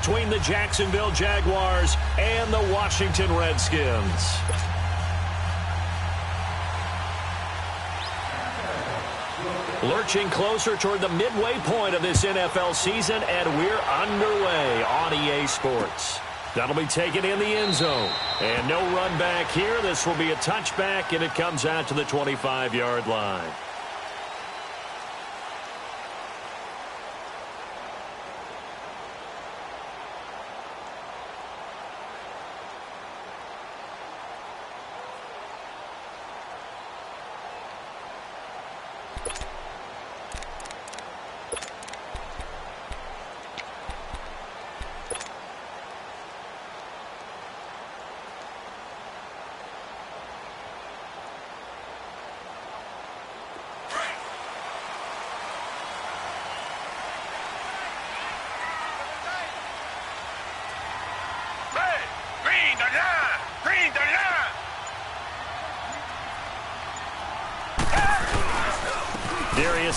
between the Jacksonville Jaguars and the Washington Redskins. Lurching closer toward the midway point of this NFL season, and we're underway on EA Sports. That'll be taken in the end zone. And no run back here. This will be a touchback, and it comes out to the 25-yard line.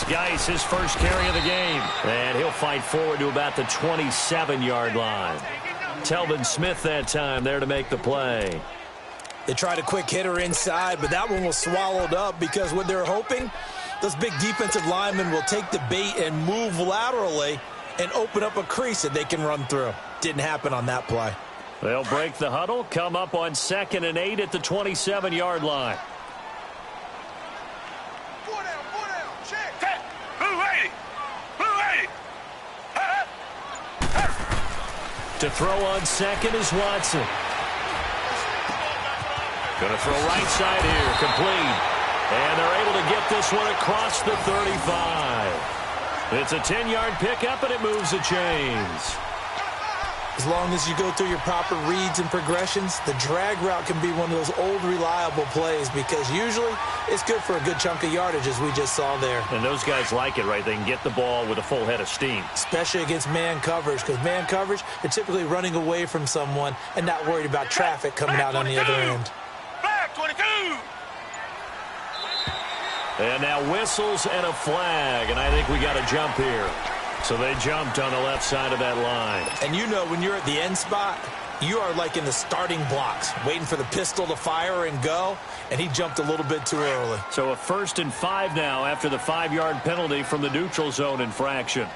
Geis, his first carry of the game. And he'll fight forward to about the 27-yard line. Telvin Smith that time there to make the play. They tried a quick hitter inside, but that one was swallowed up because what they're hoping, those big defensive linemen will take the bait and move laterally and open up a crease that they can run through. Didn't happen on that play. They'll break the huddle, come up on 2nd and 8 at the 27-yard line. To throw on 2nd is Watson. Going to throw right side here, complete. And they're able to get this one across the 35. It's a 10-yard pickup, and it moves the chains. As long as you go through your proper reads and progressions, the drag route can be one of those old reliable plays because usually it's good for a good chunk of yardage, as we just saw there. And those guys like it, right? They can get the ball with a full head of steam. Especially against man coverage, because man coverage, they're typically running away from someone and not worried about traffic coming out on the other end. Back 22! And now whistles and a flag, and I think we got a jump here. So they jumped on the left side of that line. And you know when you're at the end spot, you are like in the starting blocks, waiting for the pistol to fire and go, and he jumped a little bit too early. So a 1st and 5 now after the 5-yard penalty from the neutral zone infraction.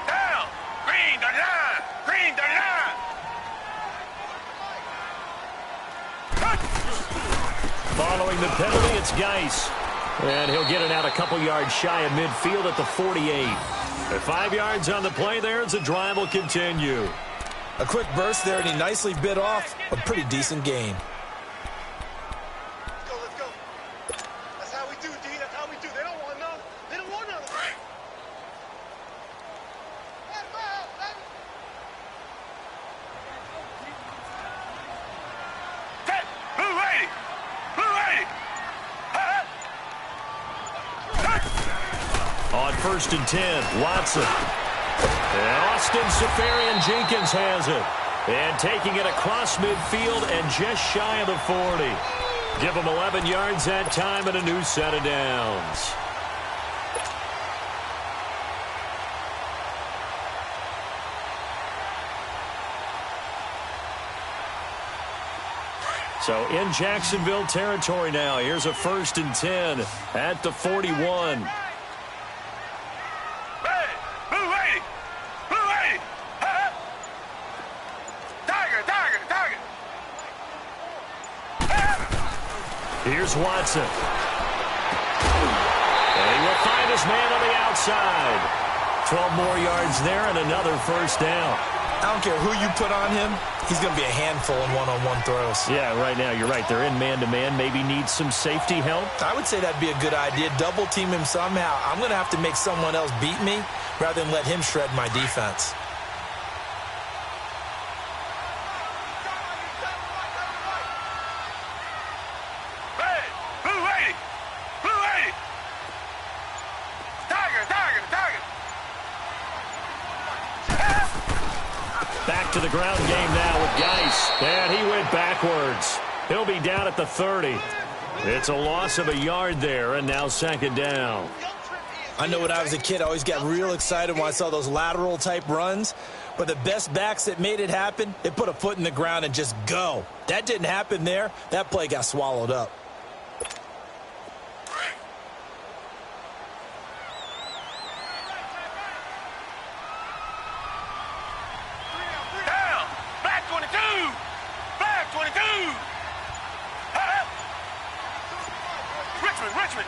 Down! Green the line! Green the line! Following the penalty, it's Geis. And he'll get it out a couple yards shy of midfield at the 48. At 5 yards on the play there as the drive will continue. A quick burst there, and he nicely bit off a pretty decent gain. Let's go. That's how we do, D. That's how we do. They don't want none. They don't want none. Blue 80! Blue 80! On 1st and 10, Watson. And Austin Seferian-Jenkins has it. And taking it across midfield and just shy of the 40. Give him 11 yards that time and a new set of downs. So in Jacksonville territory now. Here's a 1st and 10 at the 41. Here's Watson. And he will find his man on the outside. 12 more yards there and another 1st down. I don't care who you put on him. He's going to be a handful in one-on-one throws. Yeah, right now you're right. They're in man-to-man. Maybe needs some safety help. I would say that'd be a good idea. Double team him somehow. I'm going to have to make someone else beat me rather than let him shred my defense. Back to the ground game now with Geis. And he went backwards. He'll be down at the 30. It's a loss of a yard there, and now 2nd down. I know when I was a kid, I always got real excited when I saw those lateral-type runs. But the best backs that made it happen, they put a foot in the ground and just go. That didn't happen there. That play got swallowed up. Down! Back 22! Back 22! Richmond!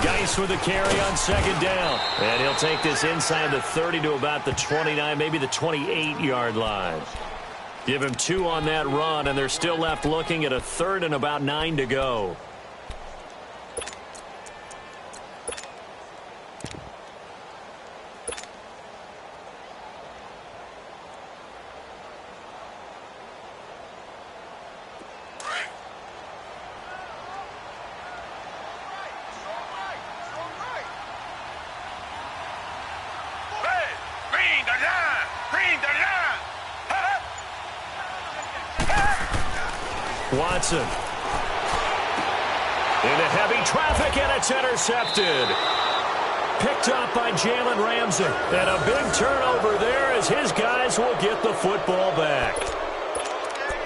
Geis with the carry on second down. And he'll take this inside the 30 to about the 29, maybe the 28-yard line. Give him 2 on that run, and they're still left looking at a 3rd and about 9 to go. Watson. Into heavy traffic, and it's intercepted. Picked up by Jalen Ramsey. And a big turnover there as his guys will get the football back.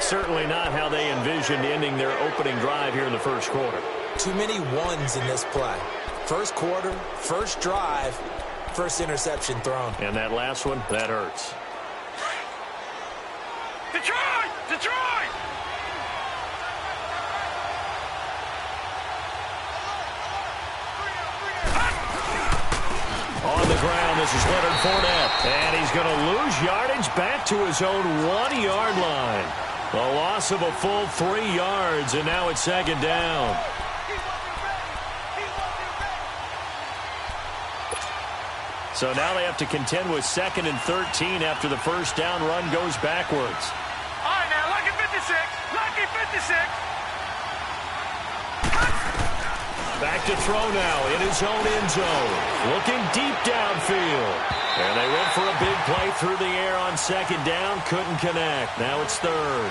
Certainly not how they envisioned ending their opening drive here in the first quarter. Too many ones in this play. First quarter, first drive, first interception thrown. And that last one, that hurts. Detroit! On the ground, this is Leonard Fournette. And he's going to lose yardage back to his own 1-yard line. A loss of a full 3 yards, and now it's second down. So now they have to contend with 2nd and 13 after the first down run goes backwards. All right, now, lucky 56. Lucky 56. Back to throw now in his own end zone. Looking deep downfield. And they went for a big play through the air on second down. Couldn't connect. Now it's 3rd.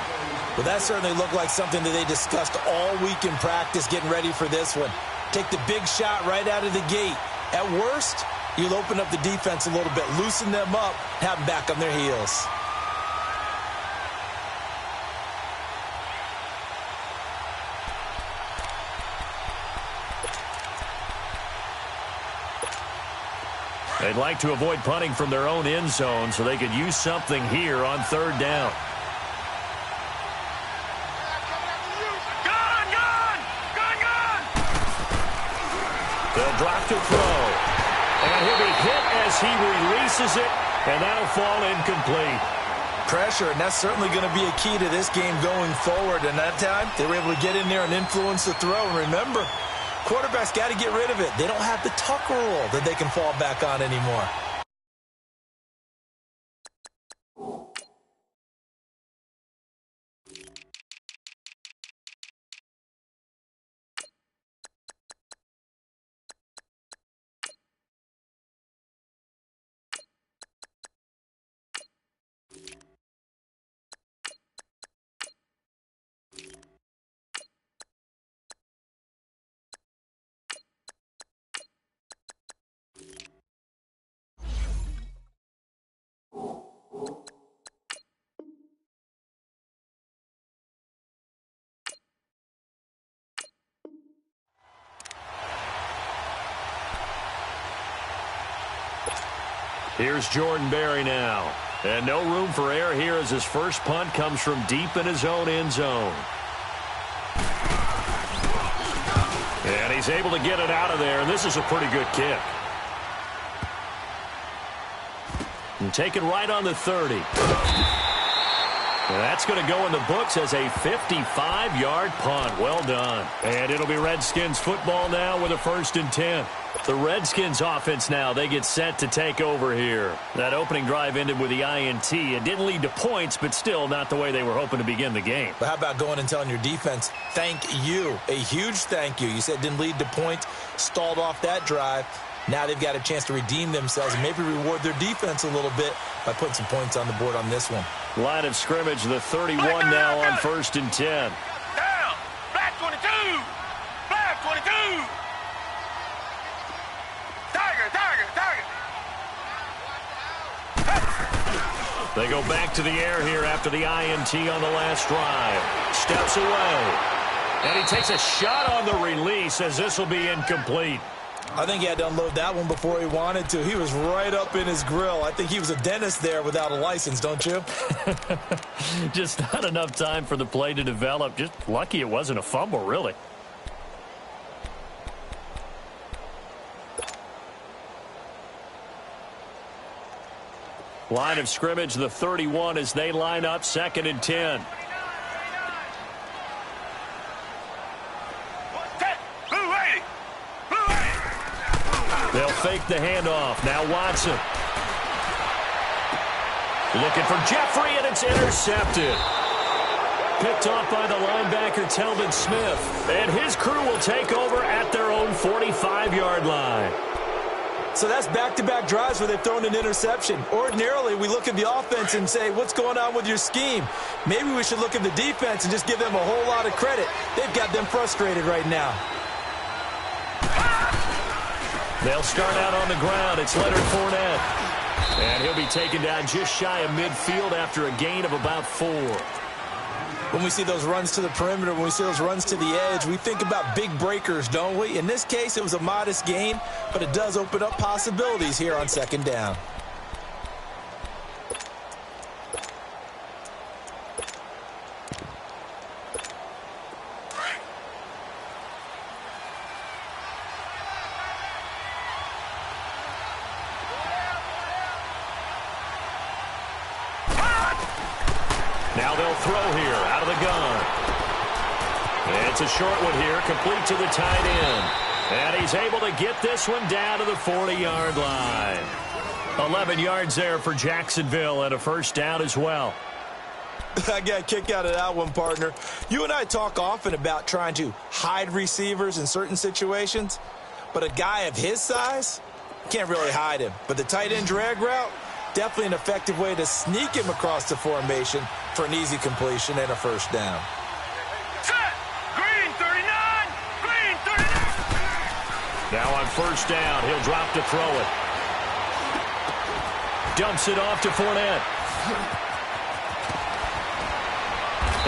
Well, that certainly looked like something that they discussed all week in practice getting ready for this one. Take the big shot right out of the gate. At worst, you'll open up the defense a little bit, loosen them up, have them back on their heels. They'd like to avoid punting from their own end zone so they could use something here on 3rd down. Gun! They'll drop to throw. And he'll be hit as he releases it, and that'll fall incomplete. Pressure, and that's certainly going to be a key to this game going forward. And that time, they were able to get in there and influence the throw. And remember, quarterbacks got to get rid of it. They don't have the tuck rule that they can fall back on anymore. Here's Jordan Berry now. And no room for error here as his first punt comes from deep in his own end zone. And he's able to get it out of there, and this is a pretty good kick. And taken right on the 30. And that's going to go in the books as a 55-yard punt. Well done. And it'll be Redskins football now with a 1st and 10. The Redskins offense now, they get set to take over here. That opening drive ended with the INT. It didn't lead to points, but still not the way they were hoping to begin the game. But how about going and telling your defense, thank you, a huge thank you. You said it didn't lead to points, stalled off that drive. Now they've got a chance to redeem themselves and maybe reward their defense a little bit by putting some points on the board on this one. Line of scrimmage, the 31 now on 1st and 10. Down! Back 22! Back 22! They go back to the air here after the INT on the last drive. Steps away. And he takes a shot on the release as this will be incomplete. I think he had to unload that one before he wanted to. He was right up in his grill. I think he was a dentist there without a license, don't you? Just not enough time for the play to develop. Just lucky it wasn't a fumble, really. Line of scrimmage, the 31 as they line up 2nd and 10. They'll fake the handoff. Now Watson. Looking for Jeffrey, and it's intercepted. Picked off by the linebacker, Telvin Smith. And his crew will take over at their own 45-yard line. So that's back-to-back drives where they've thrown an interception. Ordinarily, we look at the offense and say, what's going on with your scheme? Maybe we should look at the defense and just give them a whole lot of credit. They've got them frustrated right now. They'll start out on the ground. It's Leonard Fournette. And he'll be taken down just shy of midfield after a gain of about 4. When we see those runs to the perimeter, when we see those runs to the edge, we think about big breakers, don't we? In this case, it was a modest gain, but it does open up possibilities here on 2nd down. Now they'll throw here out of the gun. It's a short one here, complete to the tight end. And he's able to get this one down to the 40-yard line. 11 yards there for Jacksonville and a first down as well. I got a kick out of that one, partner. You and I talk often about trying to hide receivers in certain situations, but a guy of his size can't really hide him. But the tight end drag route, definitely an effective way to sneak him across the formation for an easy completion and a first down. Set! Green 39! Green 39! Now on first down, he'll drop to throw it. Dumps it off to Fournette.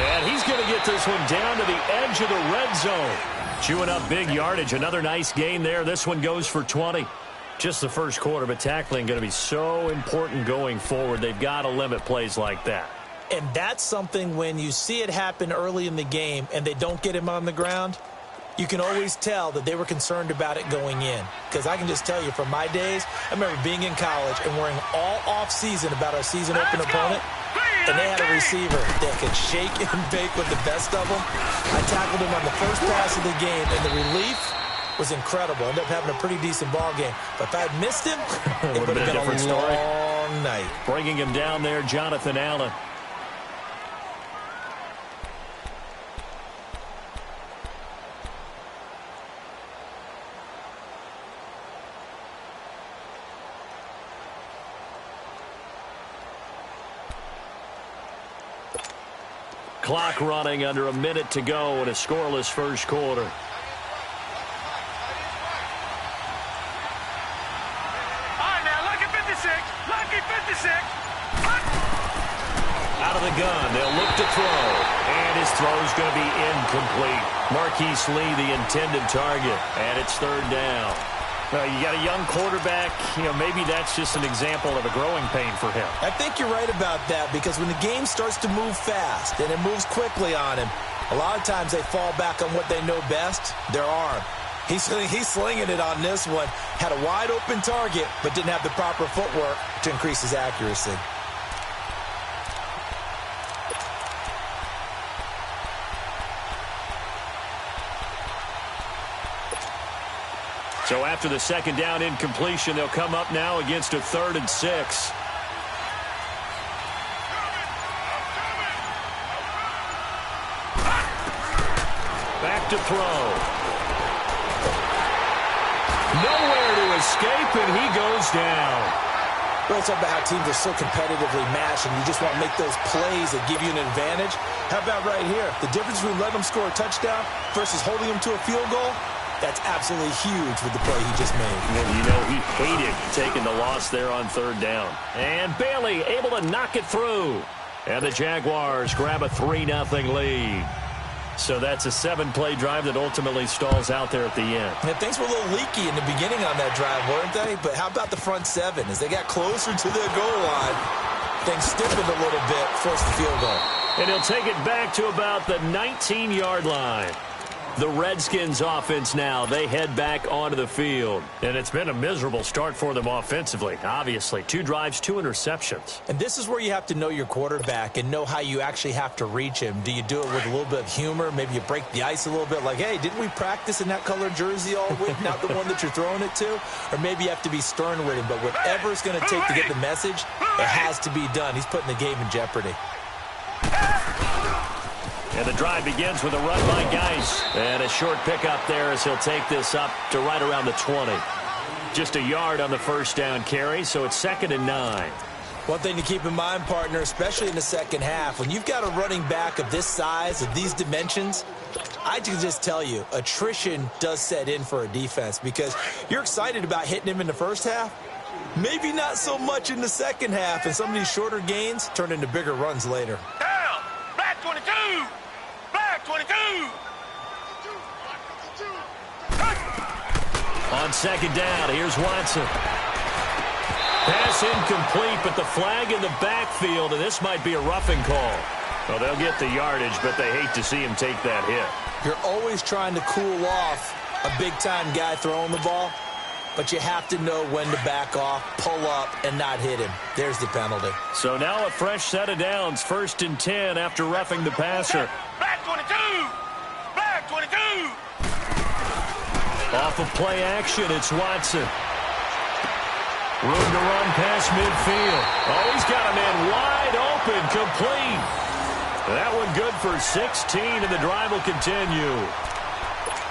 And he's going to get this one down to the edge of the red zone. Chewing up big yardage. Another nice gain there. This one goes for 20. Just the first quarter, but tackling going to be so important going forward. They've got to limit plays like that. And that's something when you see it happen early in the game and they don't get him on the ground, you can always tell that they were concerned about it going in. Because I can just tell you from my days, I remember being in college and worrying all off-season about our season-open opponent, and they had a receiver that could shake and bake with the best of them. I tackled him on the first pass of the game, and the relief was incredible. Ended up having a pretty decent ball game. But if I had missed him, it would have been a different story. long night. Bringing him down there, Jonathan Allen. Clock running, under a minute to go in a scoreless first quarter. Out of the gun, they'll look to throw, and his throw's going to be incomplete. Marquise Lee, the intended target, and it's third down. Well, you got a young quarterback, maybe that's just an example of a growing pain for him. I think you're right about that, because when the game starts to move fast and it moves quickly on him, a lot of times they fall back on what they know best, their arm. He's slinging it on this one. Had a wide open target, but didn't have the proper footwork to increase his accuracy. So after the second down incompletion, they'll come up now against a 3rd and 6. Back to throw. Nowhere to escape, and he goes down. Well, it's about how teams are so competitively matched, and you just want to make those plays that give you an advantage. How about right here? The difference between letting them score a touchdown versus holding them to a field goal? That's absolutely huge with the play he just made. And you know he hated taking the loss there on third down. And Bailey able to knock it through. And the Jaguars grab a 3-0 lead. So that's a 7-play drive that ultimately stalls out there at the end. Yeah, things were a little leaky in the beginning on that drive, weren't they? But how about the front seven? As they got closer to the goal line, things stiffened a little bit, forced the field goal. And he'll take it back to about the 19-yard line. The Redskins offense now, they head back onto the field. And it's been a miserable start for them offensively, obviously. 2 drives, 2 interceptions. And this is where you have to know your quarterback and know how you actually have to reach him. Do you do it with a little bit of humor? Maybe you break the ice a little bit like, hey, didn't we practice in that color jersey all week? Not the one that you're throwing it to? Or maybe you have to be stern with him. But whatever it's going to take to get the message, it has to be done. He's putting the game in jeopardy. And the drive begins with a run by Geis. And a short pickup there as he'll take this up to right around the 20. Just a yard on the first down carry, so it's 2nd and 9. One thing to keep in mind, partner, especially in the second half, when you've got a running back of this size, of these dimensions, I can just tell you, attrition does set in for a defense because you're excited about hitting him in the first half. Maybe not so much in the second half, and some of these shorter gains turn into bigger runs later. Down! Black 22! Black 22! On second down, here's Watson. Pass incomplete, but the flag in the backfield, and this might be a roughing call. Well, they'll get the yardage, but they hate to see him take that hit. You're always trying to cool off a big-time guy throwing the ball, but you have to know when to back off, pull up, and not hit him. There's the penalty. So now a fresh set of downs, 1st and 10 after roughing the passer. Black 22! Black 22! Off of play action, it's Watson. Room to run past midfield. Oh, he's got a man wide open, complete. That one good for 16, and the drive will continue.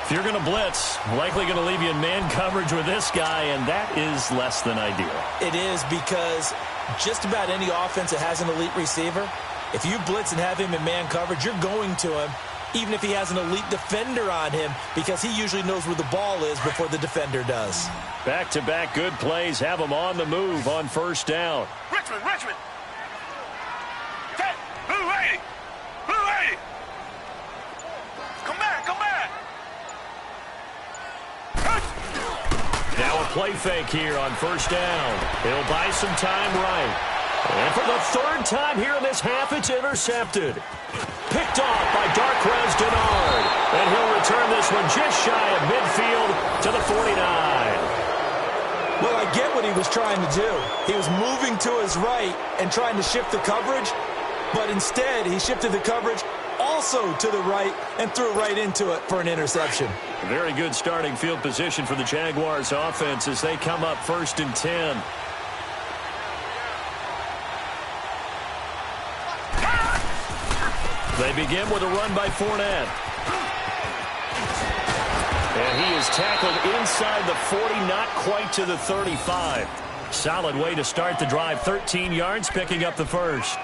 If you're going to blitz, likely going to leave you in man coverage with this guy, and that is less than ideal. It is because just about any offense that has an elite receiver, if you blitz and have him in man coverage, you're going to him, even if he has an elite defender on him, because he usually knows where the ball is before the defender does. Back-to-back good plays have him on the move on first down. Richmond! Blue 80! Blue 80! Come back! Now a play fake here on first down. He'll buy some time right. And for the 3rd time here in this half, it's intercepted. Picked off by Darquez Denard. And he'll return this one just shy of midfield to the 49. Well, I get what he was trying to do. He was moving to his right and trying to shift the coverage, but instead he shifted the coverage also to the right and threw right into it for an interception. Very good starting field position for the Jaguars offense as they come up 1st and 10. They begin with a run by Fournette. And he is tackled inside the 40, not quite to the 35. Solid way to start the drive. 13 yards, picking up the first.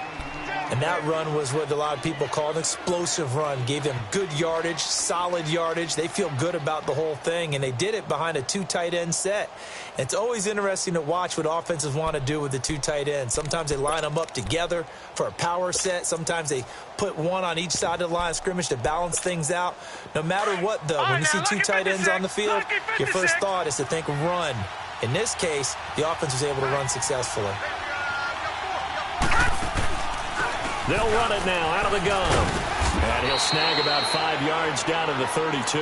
And that run was what a lot of people call an explosive run. Gave them good yardage, solid yardage. They feel good about the whole thing, and they did it behind a 2 tight end set. It's always interesting to watch what offenses want to do with the 2 tight ends. Sometimes they line them up together for a power set. Sometimes they put one on each side of the line of scrimmage to balance things out. No matter what, though, when you see 2 tight ends on the field, your first thought is to think run. In this case, the offense was able to run successfully. They'll run it now out of the gun. And he'll snag about 5 yards down to the 32.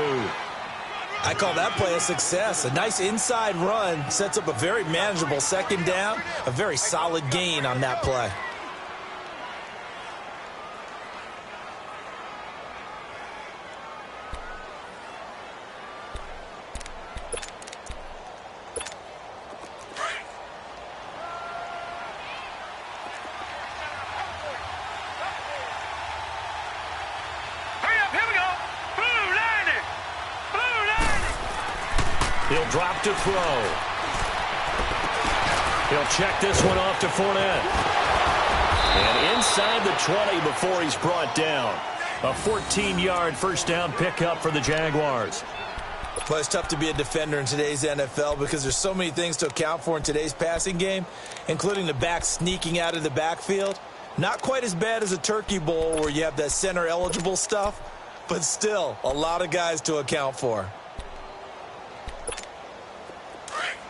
I call that play a success. A nice inside run sets up a very manageable 2nd down. A very solid gain on that play. He'll drop to throw. He'll check this one off to Fournette. And inside the 20 before he's brought down. A 14-yard first down pickup for the Jaguars. Well, it's tough to be a defender in today's NFL because there's so many things to account for in today's passing game, including the back sneaking out of the backfield. Not quite as bad as a turkey bowl where you have that center-eligible stuff, but still a lot of guys to account for.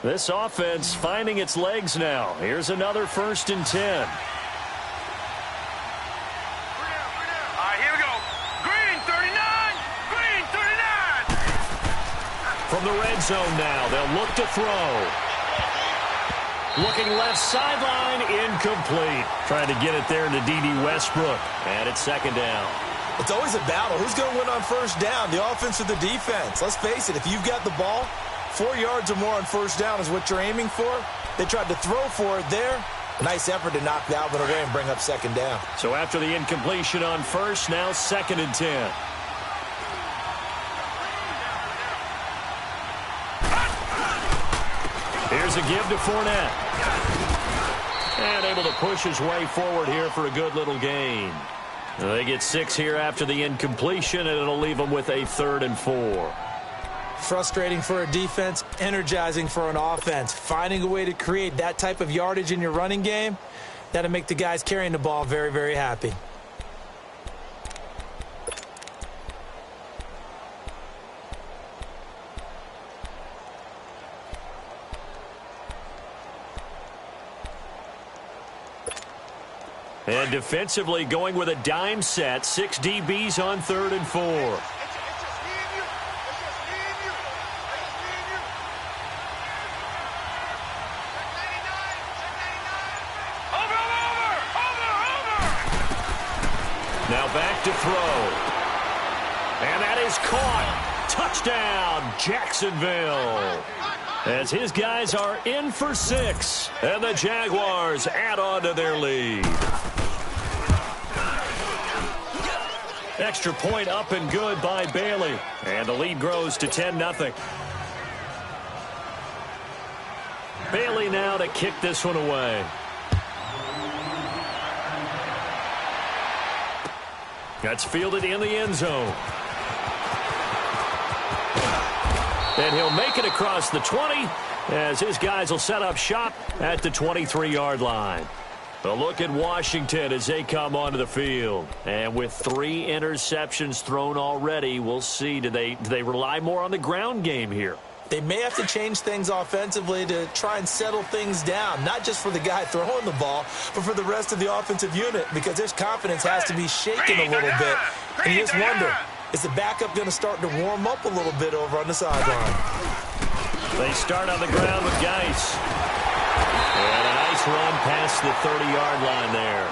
This offense finding its legs now. Here's another 1st and 10. From the red zone now, they'll look to throw. Looking left sideline, incomplete. Trying to get it there to D.D. Westbrook. And it's 2nd down. It's always a battle. Who's going to win on 1st down, the offense or the defense? Let's face it, if you've got the ball, 4 yards or more on 1st down is what you're aiming for. They tried to throw for it there. Nice effort to knock that one away and bring up 2nd down. So after the incompletion on 1st, now 2nd and 10. Here's a give to Fournette. And able to push his way forward here for a good little gain. They get 6 here after the incompletion, and it'll leave them with a 3rd and 4. Frustrating for a defense, energizing for an offense. Finding a way to create that type of yardage in your running game, that'll make the guys carrying the ball very, very happy. And defensively going with a dime set. 6 DBs on 3rd and 4. Now back to throw. And that is caught. Touchdown, Jacksonville. As his guys are in for 6. And the Jaguars add on to their lead. Extra point up and good by Bailey. And the lead grows to 10-0. Bailey now to kick this one away. That's fielded in the end zone. And he'll make it across the 20 as his guys will set up shop at the 23-yard line. A look at Washington as they come onto the field. And with 3 interceptions thrown already, we'll see. Do they rely more on the ground game here? They may have to change things offensively to try and settle things down, not just for the guy throwing the ball, but for the rest of the offensive unit, because their confidence has to be shaken a little bit. And you just wonder, is the backup going to start to warm up a little bit over on the sideline? They start on the ground with Geis. And a nice run past the 30-yard line there.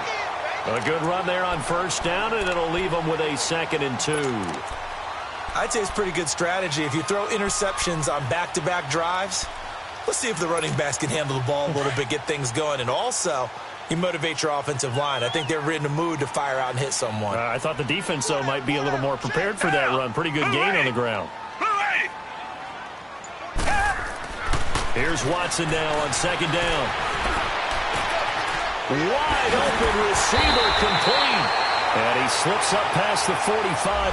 A good run there on 1st down, and it'll leave them with a 2nd and 2. I'd say it's pretty good strategy. If you throw interceptions on back-to-back drives, let's see if the running backs can handle the ball a little bit, get things going. And also, you motivate your offensive line. I think they're in the mood to fire out and hit someone. I thought the defense, though, might be a little more prepared for that run. Pretty good gain on the ground. Here's Watson now on 2nd down. Wide open receiver complete. And he slips up past the 45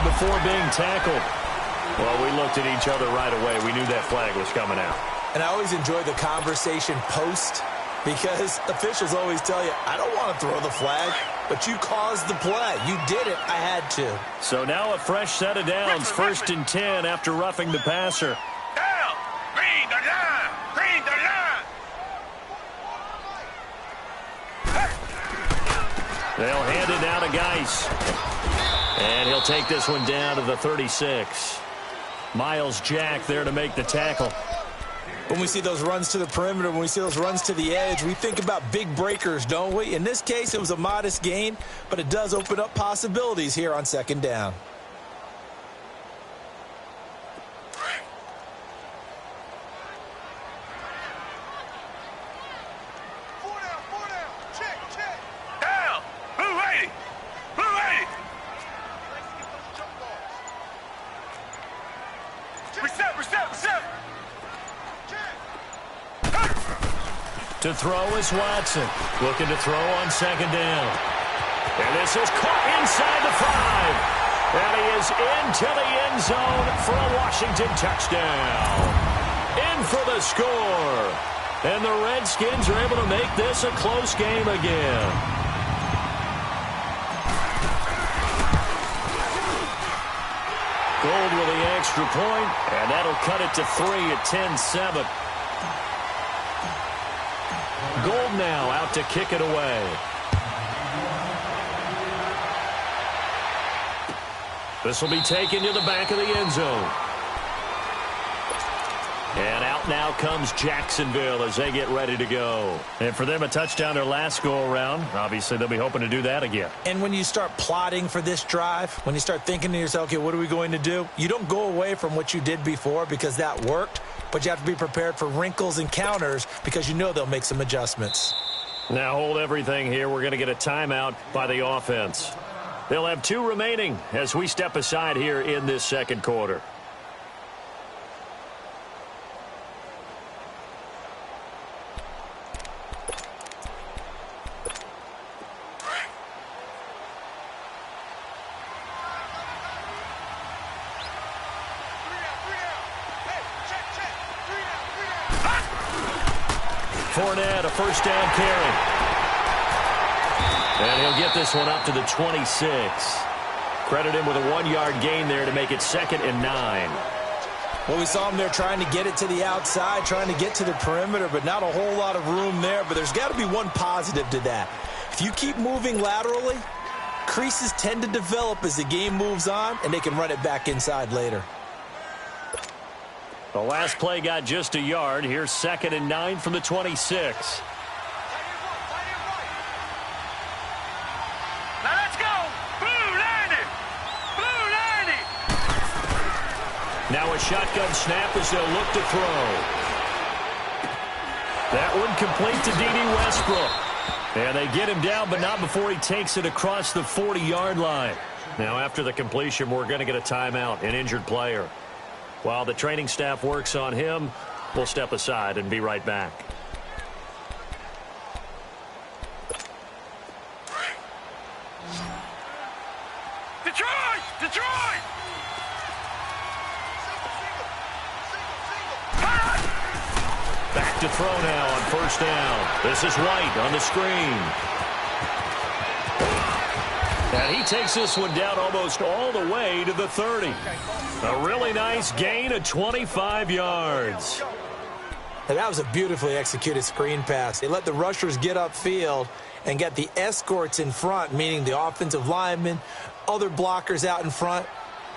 before being tackled. Well, we looked at each other right away. We knew that flag was coming out. And I always enjoy the conversation post because officials always tell you, I don't want to throw the flag, but you caused the play. You did it. I had to. So now a fresh set of downs. 1st and 10 after roughing the passer. They'll hand it now to Geis. And he'll take this one down to the 36. Miles Jack there to make the tackle. When we see those runs to the perimeter, when we see those runs to the edge, we think about big breakers, don't we? In this case, it was a modest gain, but it does open up possibilities here on 2nd down. To throw is Watson. Looking to throw on 2nd down. And this is caught inside the 5. And he is into the end zone for a Washington touchdown. In for the score. And the Redskins are able to make this a close game again. Gold with the extra point, and that'll cut it to 3 at 10-7. Gold now out to kick it away. This will be taken to the back of the end zone. And out now comes Jacksonville as they get ready to go. And for them, a touchdown their last go-around. Obviously, they'll be hoping to do that again. And when you start plotting for this drive, when you start thinking to yourself, okay, what are we going to do? You don't go away from what you did before because that worked, but you have to be prepared for wrinkles and counters because you know they'll make some adjustments. Now hold everything here. We're going to get a timeout by the offense. They'll have 2 remaining as we step aside here in this second quarter. Fournette, a first down carry. And he'll get this one up to the 26. Credit him with a 1-yard gain there to make it 2nd and 9. Well, we saw him there trying to get it to the outside, trying to get to the perimeter, but not a whole lot of room there. But there's got to be one positive to that. If you keep moving laterally, creases tend to develop as the game moves on, and they can run it back inside later. The last play got just a yard. Here's 2nd and 9 from the 26. Now let's go. Blue 90. Blue 90. Now a shotgun snap as they'll look to throw. That one complete to D.D. Westbrook. And they get him down, but not before he takes it across the 40-yard line. Now after the completion, we're going to get a timeout, an injured player. While the training staff works on him, we'll step aside and be right back. Detroit! Detroit! Back to throw now on first down. This is White on the screen. And he takes this one down almost all the way to the 30. A really nice gain of 25 yards. And that was a beautifully executed screen pass. They let the rushers get upfield and get the escorts in front, meaning the offensive linemen, other blockers out in front,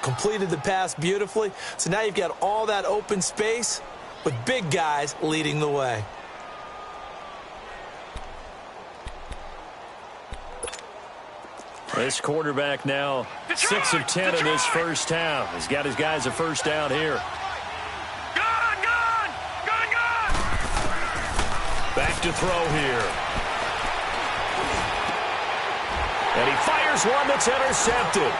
completed the pass beautifully. So now you've got all that open space with big guys leading the way. This quarterback now 6 of 10 in this first half. He's got his guys a first down here. Gun! Back to throw here. And he fires one that's intercepted.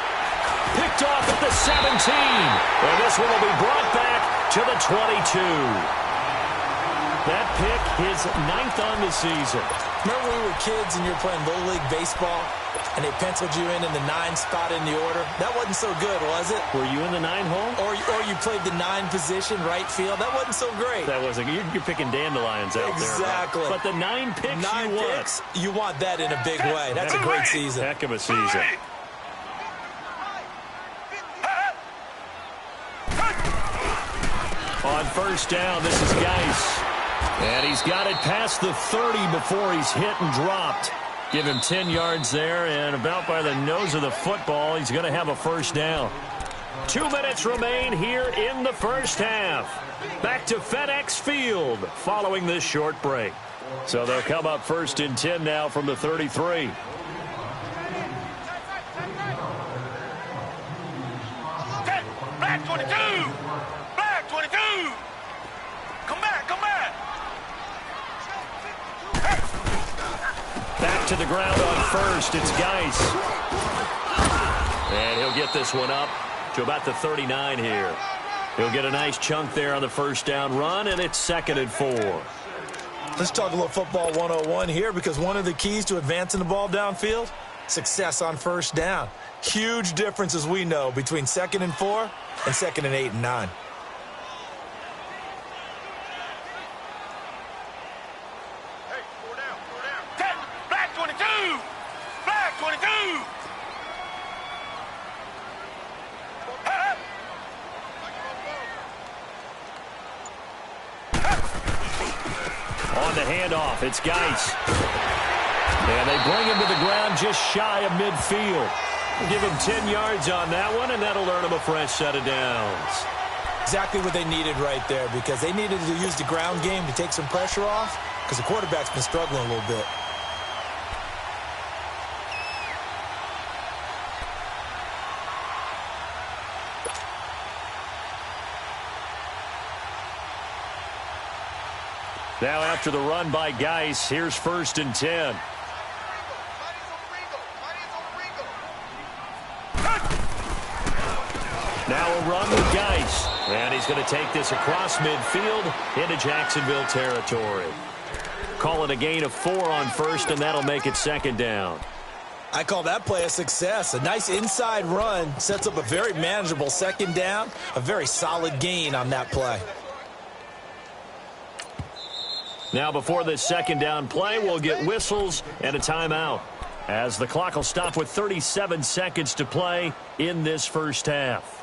Picked off at the 17. And this one will be brought back to the 22. That pick, his 9th on the season. Remember when we were kids and you were playing Little League Baseball and they penciled you in the 9 spot in the order? That wasn't so good, was it? Were you in the 9 hole? Or you played the 9 position, right field. That wasn't so great. That wasn't. You're picking dandelions out there. Exactly. But the 9 picks 9 picks, you want that in a big way. That's a great season. Heck of a season. On first down, this is Geis. And he's got it past the 30 before he's hit and dropped. Give him 10 yards there, and about by the nose of the football, he's going to have a first down. 2 minutes remain here in the first half. Back to FedEx Field following this short break. So they'll come up 1st and 10 now from the 33. Black 22! Black 22! Come back! Back to the ground on first. It's Geis. And he'll get this one up to about the 39 here. He'll get a nice chunk there on the first down run, and it's 2nd and 4. Let's talk a little football 101 here, because one of the keys to advancing the ball downfield success on first down. Huge difference, as we know, between 2nd and 4 and 2nd and 8 and 9. Hey, 4 down, 4 down. 10, flag 22. Flag 22. On the handoff, it's Geis. And they bring him to the ground just shy of midfield. Give him 10 yards on that one, and that'll earn him a fresh set of downs. Exactly what they needed right there, because they needed to use the ground game to take some pressure off, because the quarterback's been struggling a little bit. Now after the run by Geis, here's 1st and 10. Now a run with Geis. And he's going to take this across midfield into Jacksonville territory. Call it a gain of 4 on 1st, and that'll make it 2nd down. I call that play a success. A nice inside run sets up a very manageable 2nd down. A very solid gain on that play. Now before this 2nd down play, we'll get whistles and a timeout, as the clock will stop with 37 seconds to play in this first half.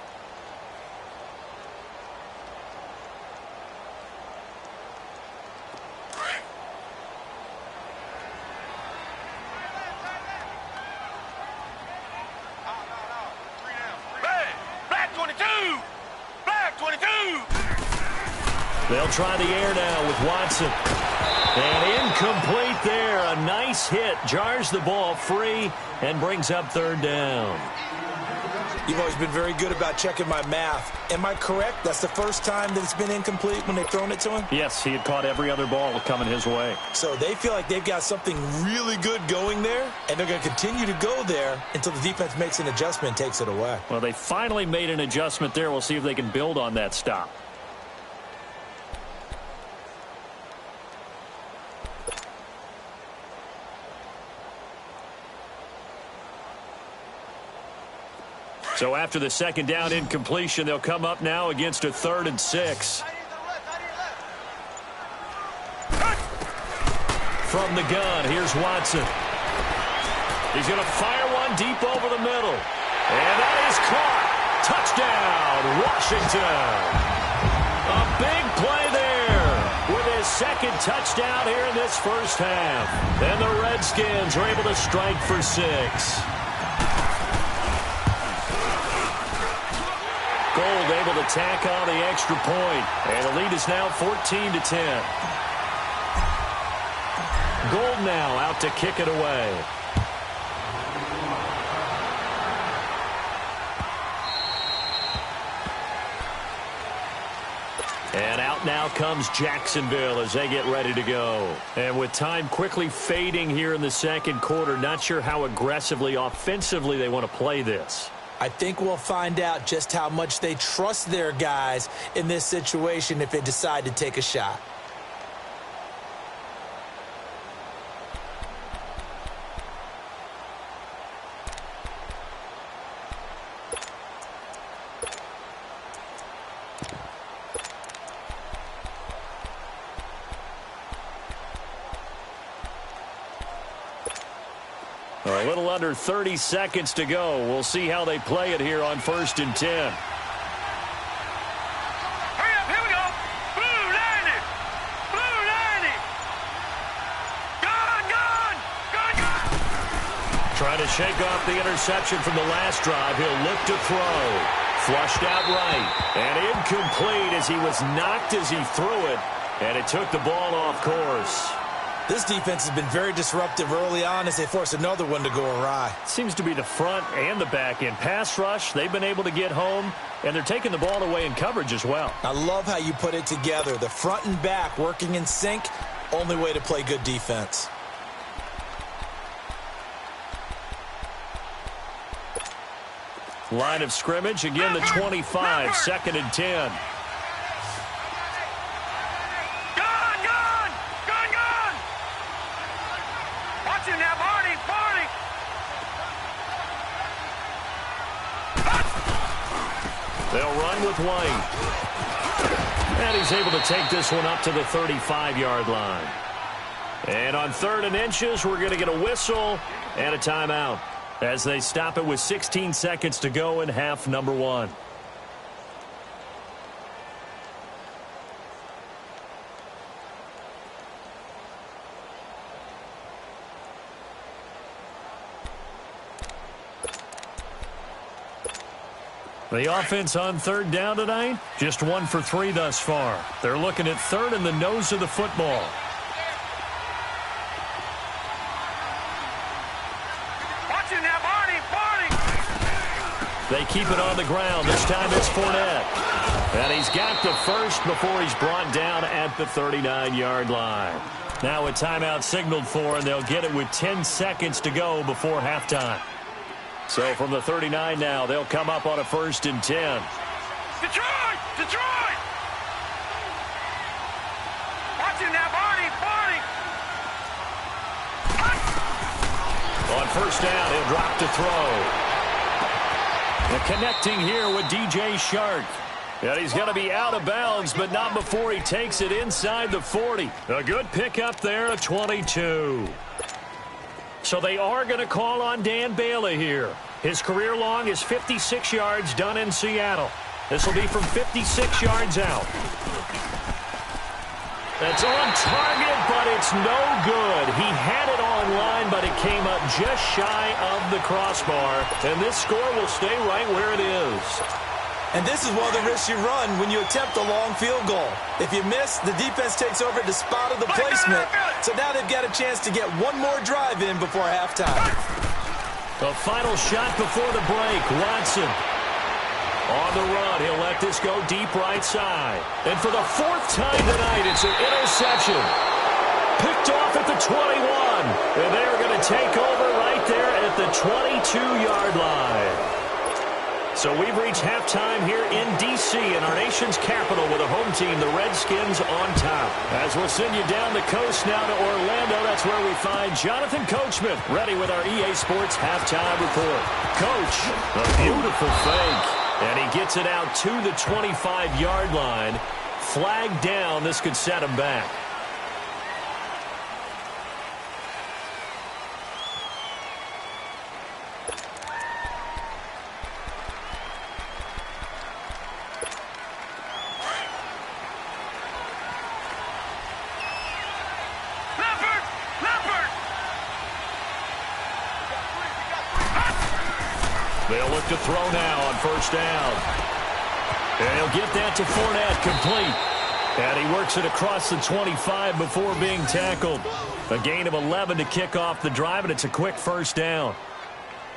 Flag 22. Flag 22. They'll try the air now with Watson. And incomplete there. A nice hit. Jars the ball free and brings up 3rd down. You've always been very good about checking my math. Am I correct? That's the first time that it's been incomplete when they've thrown it to him? Yes, he had caught every other ball coming his way. So they feel like they've got something really good going there, and they're going to continue to go there until the defense makes an adjustment and takes it away. Well, they finally made an adjustment there. We'll see if they can build on that stop. So after the 2nd down incompletion, they'll come up now against a 3rd and 6. From the gun, here's Watson. He's going to fire one deep over the middle. And that is caught. Touchdown, Washington. A big play there with his 2nd touchdown here in this first half. And the Redskins are able to strike for 6. Gold able to tack on the extra point, and the lead is now 14-10. Gold now out to kick it away. And out now comes Jacksonville as they get ready to go. And with time quickly fading here in the 2nd quarter, not sure how aggressively, offensively they want to play this. I think we'll find out just how much they trust their guys in this situation if they decide to take a shot. A little under 30 seconds to go. We'll see how they play it here on 1st and 10. Hurry up, here we go. Blue 90. Blue 90. Gun, gun, gun, gun. Trying to shake off the interception from the last drive. He'll look to throw. Flushed out right. And incomplete as he was knocked as he threw it. And it took the ball off course. This defense has been very disruptive early on as they force another one to go awry. Seems to be the front and the back end. Pass rush, they've been able to get home, and they're taking the ball away in coverage as well. I love how you put it together. The front and back working in sync, only way to play good defense. Line of scrimmage, again the 25, 2nd and 10. They'll run with White. And he's able to take this one up to the 35-yard line. And on 3rd and inches, we're going to get a whistle and a timeout as they stop it with 16 seconds to go in half number 1. The offense on 3rd down tonight, just 1 for 3 thus far. They're looking at 3rd in the nose of the football. Watch it now, Barney! They keep it on the ground. This time it's Fournette. And he's got the first before he's brought down at the 39-yard line. Now a timeout signaled for, and they'll get it with 10 seconds to go before halftime. So from the 39 now, they'll come up on a 1st and 10. Detroit! Detroit! Watch it now, Barney! On 1st down, he'll drop to throw. And connecting here with DJ Shark. And he's going to be out of bounds, but not before he takes it inside the 40. A good pickup there at 22. So they are going to call on Dan Bailey here. His career long is 56 yards done in Seattle. This will be from 56 yards out. That's on target, but it's no good. He had it on line, but it came up just shy of the crossbar. And this score will stay right where it is. And this is one of the risks you run when you attempt a long field goal. If you miss, the defense takes over at the spot of the placement. So now they've got a chance to get one more drive in before halftime. The final shot before the break. Watson on the run. He'll let this go deep right side. And for the 4th time tonight, it's an interception. Picked off at the 21. And they're going to take over right there at the 22-yard line. So we've reached halftime here in D.C. in our nation's capital with a home team, the Redskins, on top. As we'll send you down the coast now to Orlando, that's where we find Jonathan Coachman ready with our EA Sports halftime report. Coach, a beautiful fake. And he gets it out to the 25-yard line. Flag down. This could set him back. They'll look to throw now on 1st down. And he'll get that to Fournette, complete. And he works it across the 25 before being tackled. A gain of 11 to kick off the drive, and it's a quick 1st down.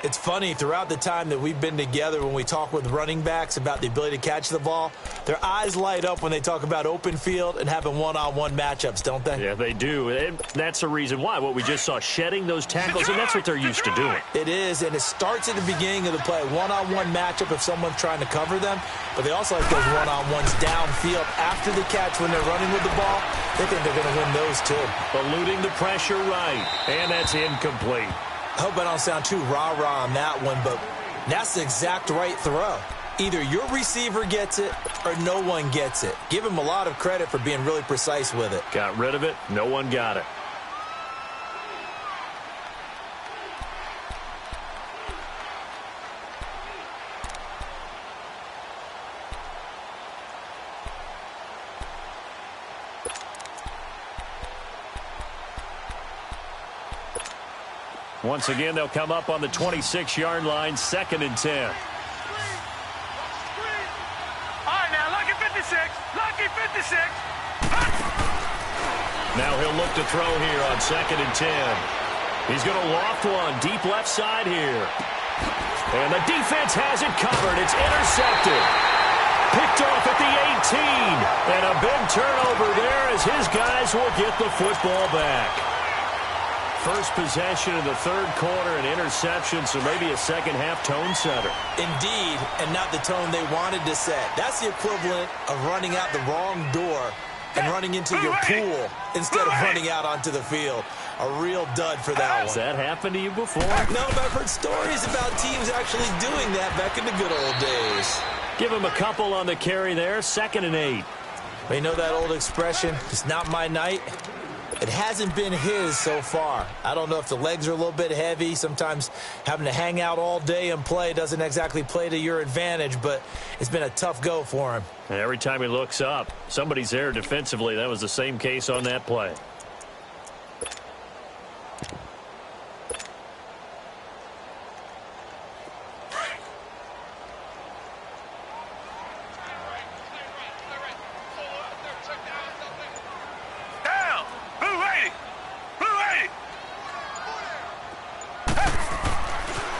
It's funny, throughout the time that we've been together, when we talk with running backs about the ability to catch the ball, their eyes light up when they talk about open field and having one-on-one matchups, don't they? Yeah, they do. And that's the reason why. What we just saw, shedding those tackles, and that's what they're used to doing. It is, and it starts at the beginning of the play. One-on-one matchup if someone's trying to cover them, but they also like those one-on-ones downfield after the catch when they're running with the ball. They think they're going to win those, too. Eluding the pressure right, and that's incomplete. I hope I don't sound too rah-rah on that one, but that's the exact right throw. Either your receiver gets it or no one gets it. Give him a lot of credit for being really precise with it. Got rid of it. No one got it. Once again, they'll come up on the 26-yard line, 2nd and 10. All right, now, lucky 56. Lucky 56. Now he'll look to throw here on 2nd and 10. He's going to loft one deep left side here. And the defense has it covered. It's intercepted. Picked off at the 18. And a big turnover there as his guys will get the football back. First possession in the 3rd quarter, an interception, so maybe a second-half tone setter. Indeed, and not the tone they wanted to set. That's the equivalent of running out the wrong door and running into your pool instead of running out onto the field. A real dud for that one. Has that happened to you before? No, but I've heard stories about teams actually doing that back in the good old days. Give him a couple on the carry there, 2nd and 8. Well, you know that old expression, it's not my night. It hasn't been his so far. I don't know if the legs are a little bit heavy. Sometimes having to hang out all day and play doesn't exactly play to your advantage, but it's been a tough go for him. And every time he looks up, somebody's there defensively. That was the same case on that play.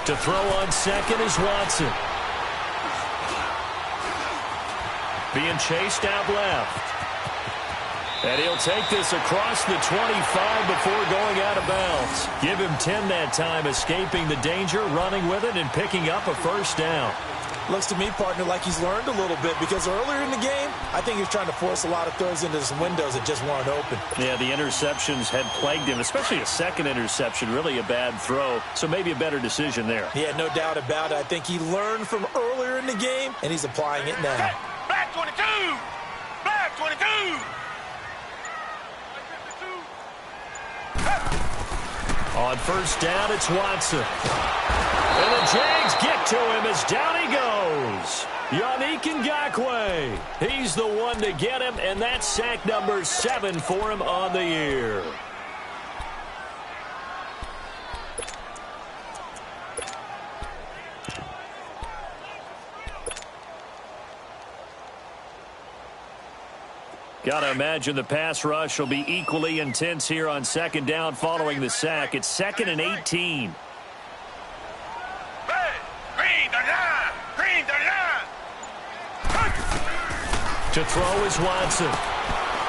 To throw on 2nd is Watson. Being chased out left. And he'll take this across the 25 before going out of bounds. Give him 10 that time, escaping the danger, running with it, and picking up a 1st down. Looks to me, partner, like he's learned a little bit, because earlier in the game, I think he was trying to force a lot of throws into some windows that just weren't open. Yeah, the interceptions had plagued him, especially a 2nd interception, really a bad throw, so maybe a better decision there. Yeah, no doubt about it. I think he learned from earlier in the game, and he's applying it now. Black 22! Black 22! On 1st down, it's Watson. And the Jags get to him as down he goes. Yannick Ngakoue. He's the one to get him, and that's sack number 7 for him on the year. Got to imagine the pass rush will be equally intense here on 2nd down following the sack. It's 2nd and 18. To throw is Watson.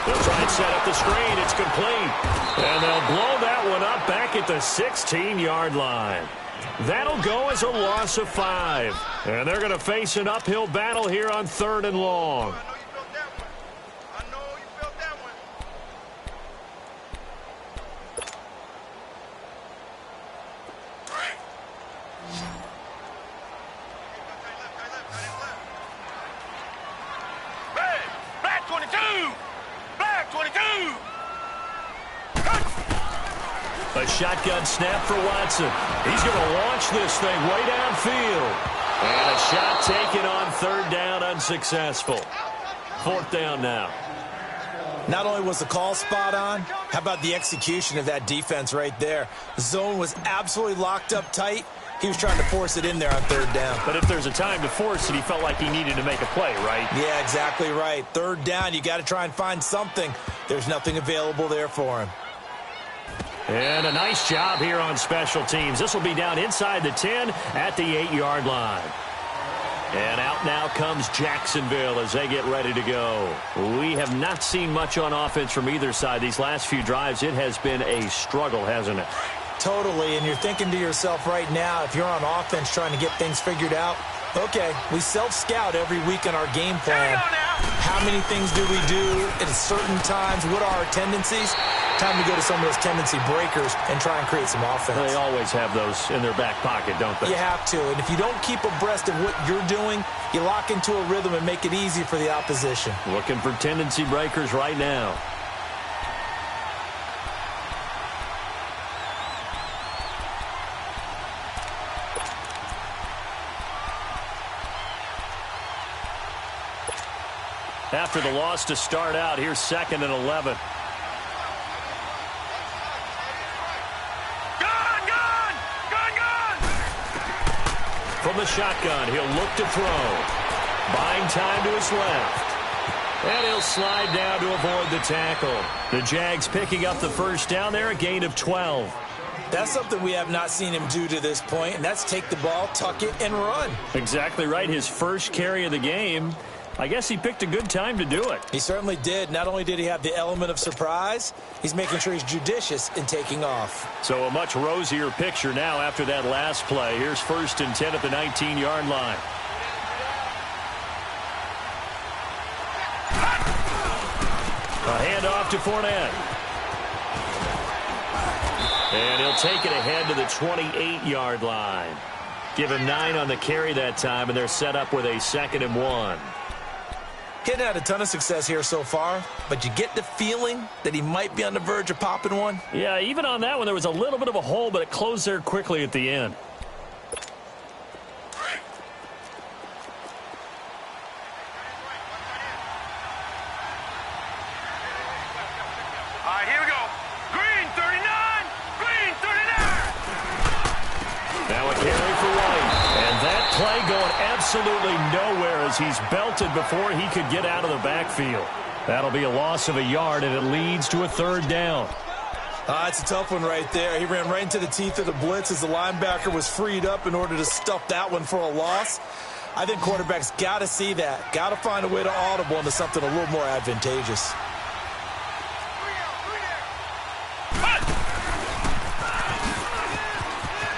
They'll try and set up the screen. It's complete. And they'll blow that one up back at the 16-yard line. That'll go as a loss of 5. And they're going to face an uphill battle here on 3rd and long. A shotgun snap for Watson. He's going to launch this thing way downfield. And a shot taken on 3rd down, unsuccessful. 4th down now. Not only was the call spot on, how about the execution of that defense right there? The zone was absolutely locked up tight. He was trying to force it in there on 3rd down. But if there's a time to force it, he felt like he needed to make a play, right? Yeah, exactly right. 3rd down, you got to try and find something. There's nothing available there for him. And a nice job here on special teams. This will be down inside the 10 at the 8-yard line. And out now comes Jacksonville as they get ready to go. We have not seen much on offense from either side. These last few drives, it has been a struggle, hasn't it? Totally, and you're thinking to yourself right now, if you're on offense trying to get things figured out, okay, we self-scout every week in our game plan. How many things do we do at certain times? What are our tendencies? Time to go to some of those tendency breakers and try and create some offense. They always have those in their back pocket, don't they? You have to, and if you don't keep abreast of what you're doing, you lock into a rhythm and make it easy for the opposition. Looking for tendency breakers right now. After the loss to start out, here's 2nd and 11. From the shotgun, he'll look to throw. Buying time to his left. And he'll slide down to avoid the tackle. The Jags picking up the 1st down there, a gain of 12. That's something we have not seen him do to this point, and that's take the ball, tuck it, and run. Exactly right. His first carry of the game. I guess he picked a good time to do it. He certainly did. Not only did he have the element of surprise, he's making sure he's judicious in taking off. So a much rosier picture now after that last play. Here's 1st and 10 at the 19-yard line. A handoff to Fournette. And he'll take it ahead to the 28-yard line. Give him 9 on the carry that time, and they're set up with a 2nd and 1. Hitting had a ton of success here so far, but you get the feeling that he might be on the verge of popping one. Yeah, even on that one, there was a little bit of a hole, but it closed there quickly at the end. All right, here we go. Green 39. Green 39. Now a carry for White. And that play going absolutely nowhere as he's belted before he could get out of the backfield. That'll be a loss of a yard, and it leads to a 3rd down. It's a tough one right there. He ran right into the teeth of the blitz as the linebacker was freed up in order to stuff that one for a loss. I think quarterbacks got to see that. Got to find a way to audible into something a little more advantageous.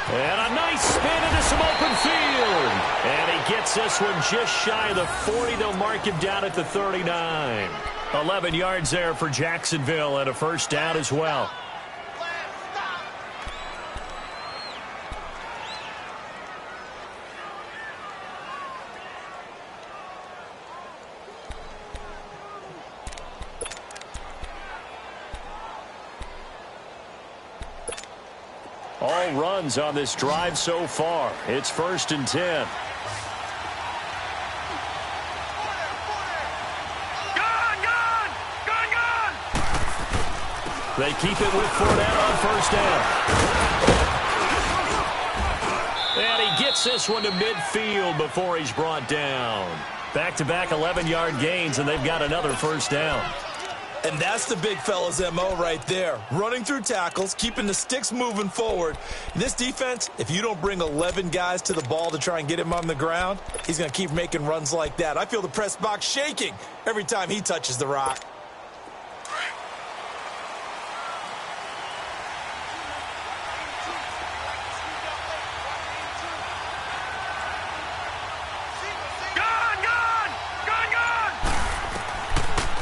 And a nice spin into some open field. And he gets this one just shy of the 40. They'll mark him down at the 39. 11 yards there for Jacksonville and a 1st down as well. All runs on this drive so far. It's 1st and 10. They keep it with Fournette on 1st down. And he gets this one to midfield before he's brought down. Back-to-back 11-yard gains, and they've got another 1st down. And that's the big fella's MO right there. Running through tackles, keeping the sticks moving forward. This defense, if you don't bring 11 guys to the ball to try and get him on the ground, he's going to keep making runs like that. I feel the press box shaking every time he touches the rock.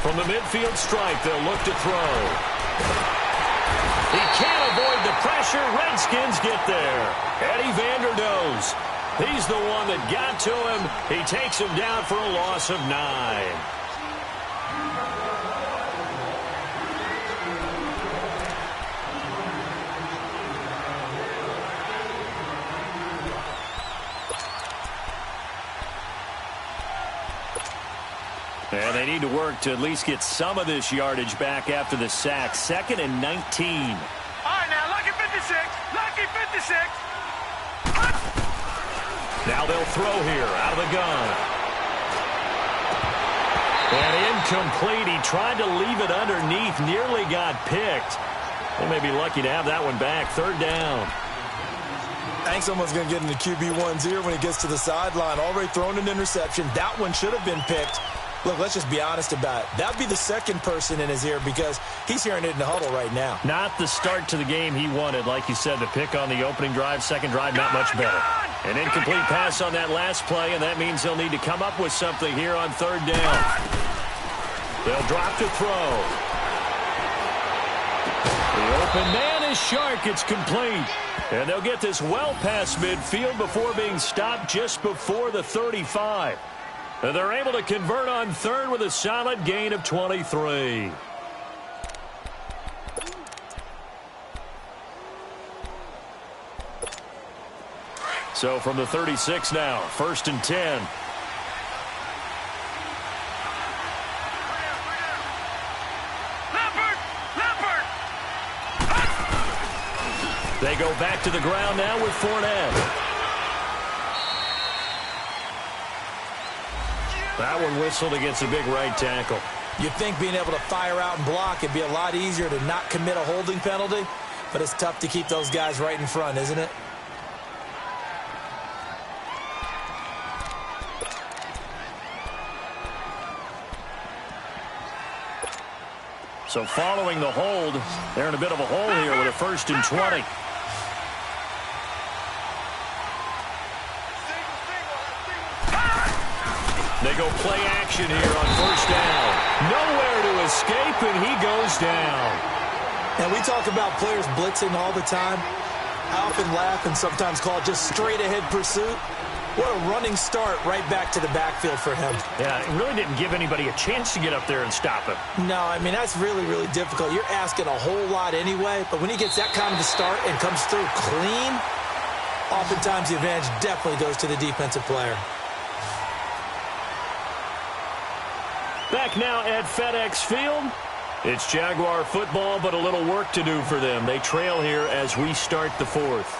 From the midfield stripe, they'll look to throw. He can't avoid the pressure. Redskins get there. Eddie Vanderdoes. He's the one that got to him. He takes him down for a loss of 9. And they need to work to at least get some of this yardage back after the sack. 2nd and 19. All right, now, lucky 56. Lucky 56. Now they'll throw here out of the gun. And incomplete. He tried to leave it underneath. Nearly got picked. They may be lucky to have that one back. 3rd down. I think someone's going to get in the QB1's ear when he gets to the sideline. Already thrown an interception. That one should have been picked. Look, let's just be honest about it. That'd be the 2nd person in his ear because he's hearing it in the huddle right now. Not the start to the game he wanted. Like you said, the pick on the opening drive, 2nd drive, not much better. An incomplete pass on that last play, and that means they'll need to come up with something here on 3rd down. They'll drop to throw. The open man is Shark. It's complete. And they'll get this well past midfield before being stopped just before the 35. And they're able to convert on 3rd with a solid gain of 23. So from the 36 now, 1st and 10. They go back to the ground now with Fournette. That one whistled against a big right tackle. You'd think being able to fire out and block it'd be a lot easier to not commit a holding penalty, but it's tough to keep those guys right in front, isn't it? So following the hold, they're in a bit of a hole here with a 1st and 20. They go play action here on 1st down. Nowhere to escape, and he goes down. And we talk about players blitzing all the time. I often laugh and sometimes call it just straight-ahead pursuit. What a running start right back to the backfield for him. Yeah, it really didn't give anybody a chance to get up there and stop him. No, I mean, that's really, really difficult. You're asking a whole lot anyway, but when he gets that kind of a start and comes through clean, oftentimes the advantage definitely goes to the defensive player. Back now at FedEx Field. It's Jaguar football, but a little work to do for them. They trail here as we start the fourth.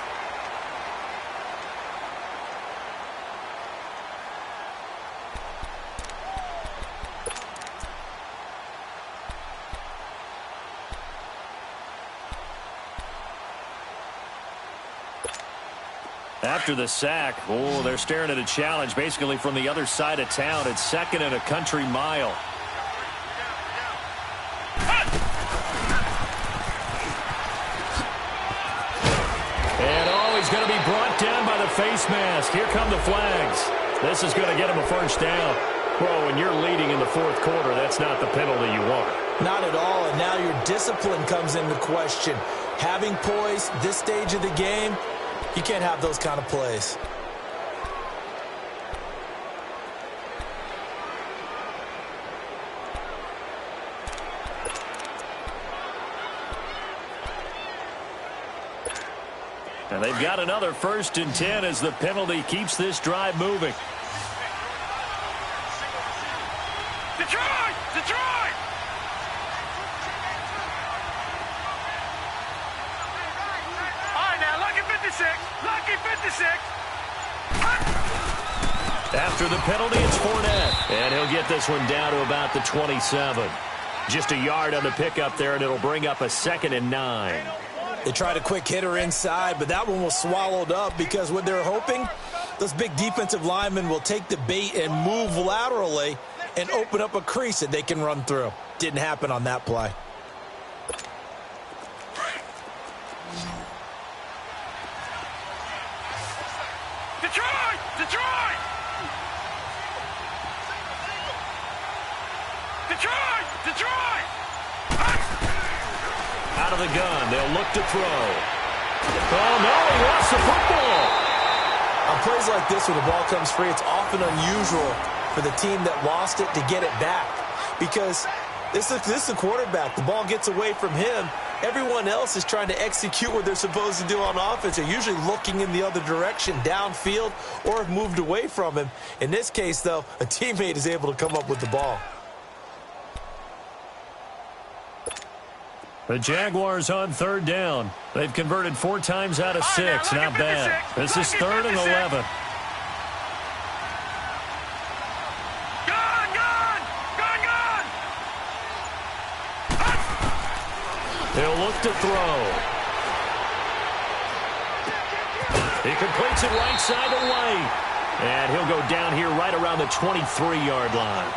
After the sack, oh, they're staring at a challenge basically from the other side of town. It's 2nd and a country mile. And oh, he's going to be brought down by the face mask. Here come the flags. This is going to get him a first down. Well, when you're leading in the fourth quarter, that's not the penalty you want. Not at all, and now your discipline comes into question. Having poise this stage of the game, you can't have those kind of plays. And they've got another 1st and 10 as the penalty keeps this drive moving. Detroit! Detroit! All right, now, lucky 56. Lucky 56. After the penalty, it's Fournette. And he'll get this one down to about the 27. Just a yard on the pickup there, and it'll bring up a 2nd and 9. They tried a quick hitter inside, but that one was swallowed up because what they're hoping, those big defensive linemen will take the bait and move laterally and open up a crease that they can run through. Didn't happen on that play. Detroit! Detroit! Detroit! Detroit! Out of the gun, they'll look to throw. Oh, no, he lost the football. On plays like this where the ball comes free, it's often unusual for the team that lost it to get it back because this is the quarterback. The ball gets away from him. Everyone else is trying to execute what they're supposed to do on offense. They're usually looking in the other direction, downfield, or have moved away from him. In this case, though, a teammate is able to come up with the ball. The Jaguars on 3rd down. They've converted 4 times out of 6. Not bad. This is 3rd and 11. He'll look to throw. He completes it right side to White. And he'll go down here right around the 23-yard line.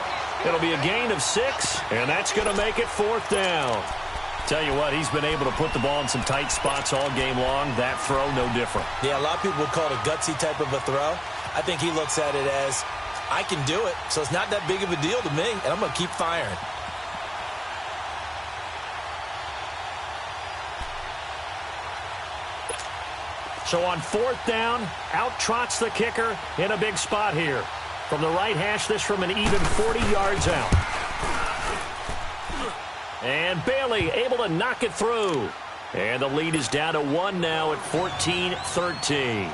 It'll be a gain of 6, and that's going to make it 4th down. Tell you what, he's been able to put the ball in some tight spots all game long. That throw, no different. Yeah, a lot of people would call it a gutsy type of a throw. I think he looks at it as, I can do it, so it's not that big of a deal to me, and I'm going to keep firing. So on 4th down, out trots the kicker in a big spot here. From the right hash, this from an even 40 yards out. And Bailey able to knock it through. And the lead is down to 1 now at 14-13.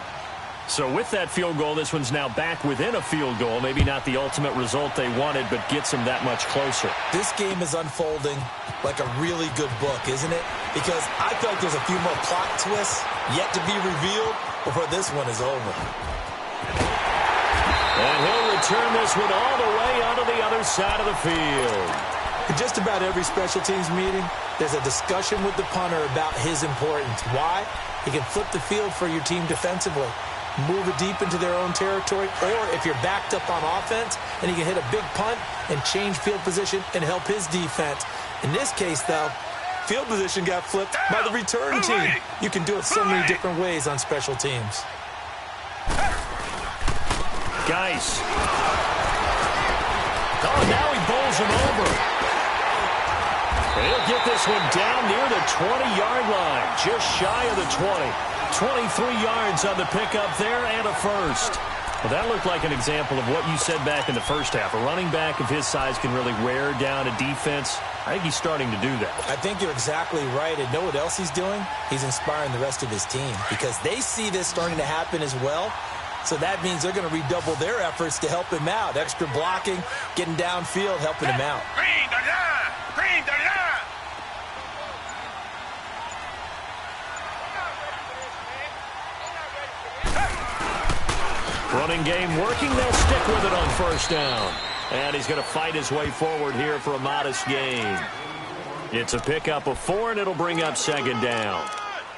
So with that field goal, this one's now back within a field goal. Maybe not the ultimate result they wanted, but gets them that much closer. This game is unfolding like a really good book, isn't it? Because I feel like there's a few more plot twists yet to be revealed before this one is over. And he'll return this one all the way onto the other side of the field. In just about every special teams meeting, there's a discussion with the punter about his importance. Why? He can flip the field for your team defensively, move it deep into their own territory, or if you're backed up on offense, and he can hit a big punt and change field position and help his defense. In this case, though, field position got flipped by the return team. You can do it so many different ways on special teams. Guys. Oh, now he bowls him over. He'll get this one down near the 20-yard line, just shy of the 20. 23 yards on the pickup there and a first. Well, that looked like an example of what you said back in the first half. A running back of his size can really wear down a defense. I think he's starting to do that. I think you're exactly right. And know what else he's doing? He's inspiring the rest of his team because they see this starting to happen as well. So that means they're going to redouble their efforts to help him out. Extra blocking, getting downfield, helping him out. Green, the line! Green, the line! Running game working. They'll stick with it on first down. And he's going to fight his way forward here for a modest gain. It's a pickup of 4, and it'll bring up second down.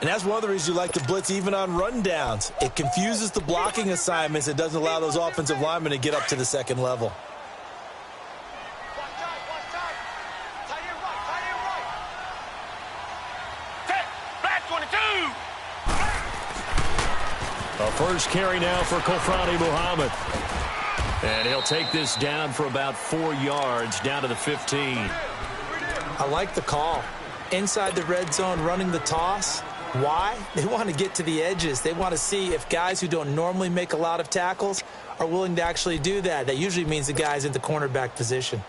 And that's one of the reasons you like to blitz even on rundowns. It confuses the blocking assignments. It doesn't allow those offensive linemen to get up to the second level. A first carry now for Kofrani Muhammad. And he'll take this down for about 4 yards, down to the 15. I like the call. Inside the red zone, running the toss. Why? They want to get to the edges. They want to see if guys who don't normally make a lot of tackles are willing to actually do that. That usually means the guy's in the cornerback position.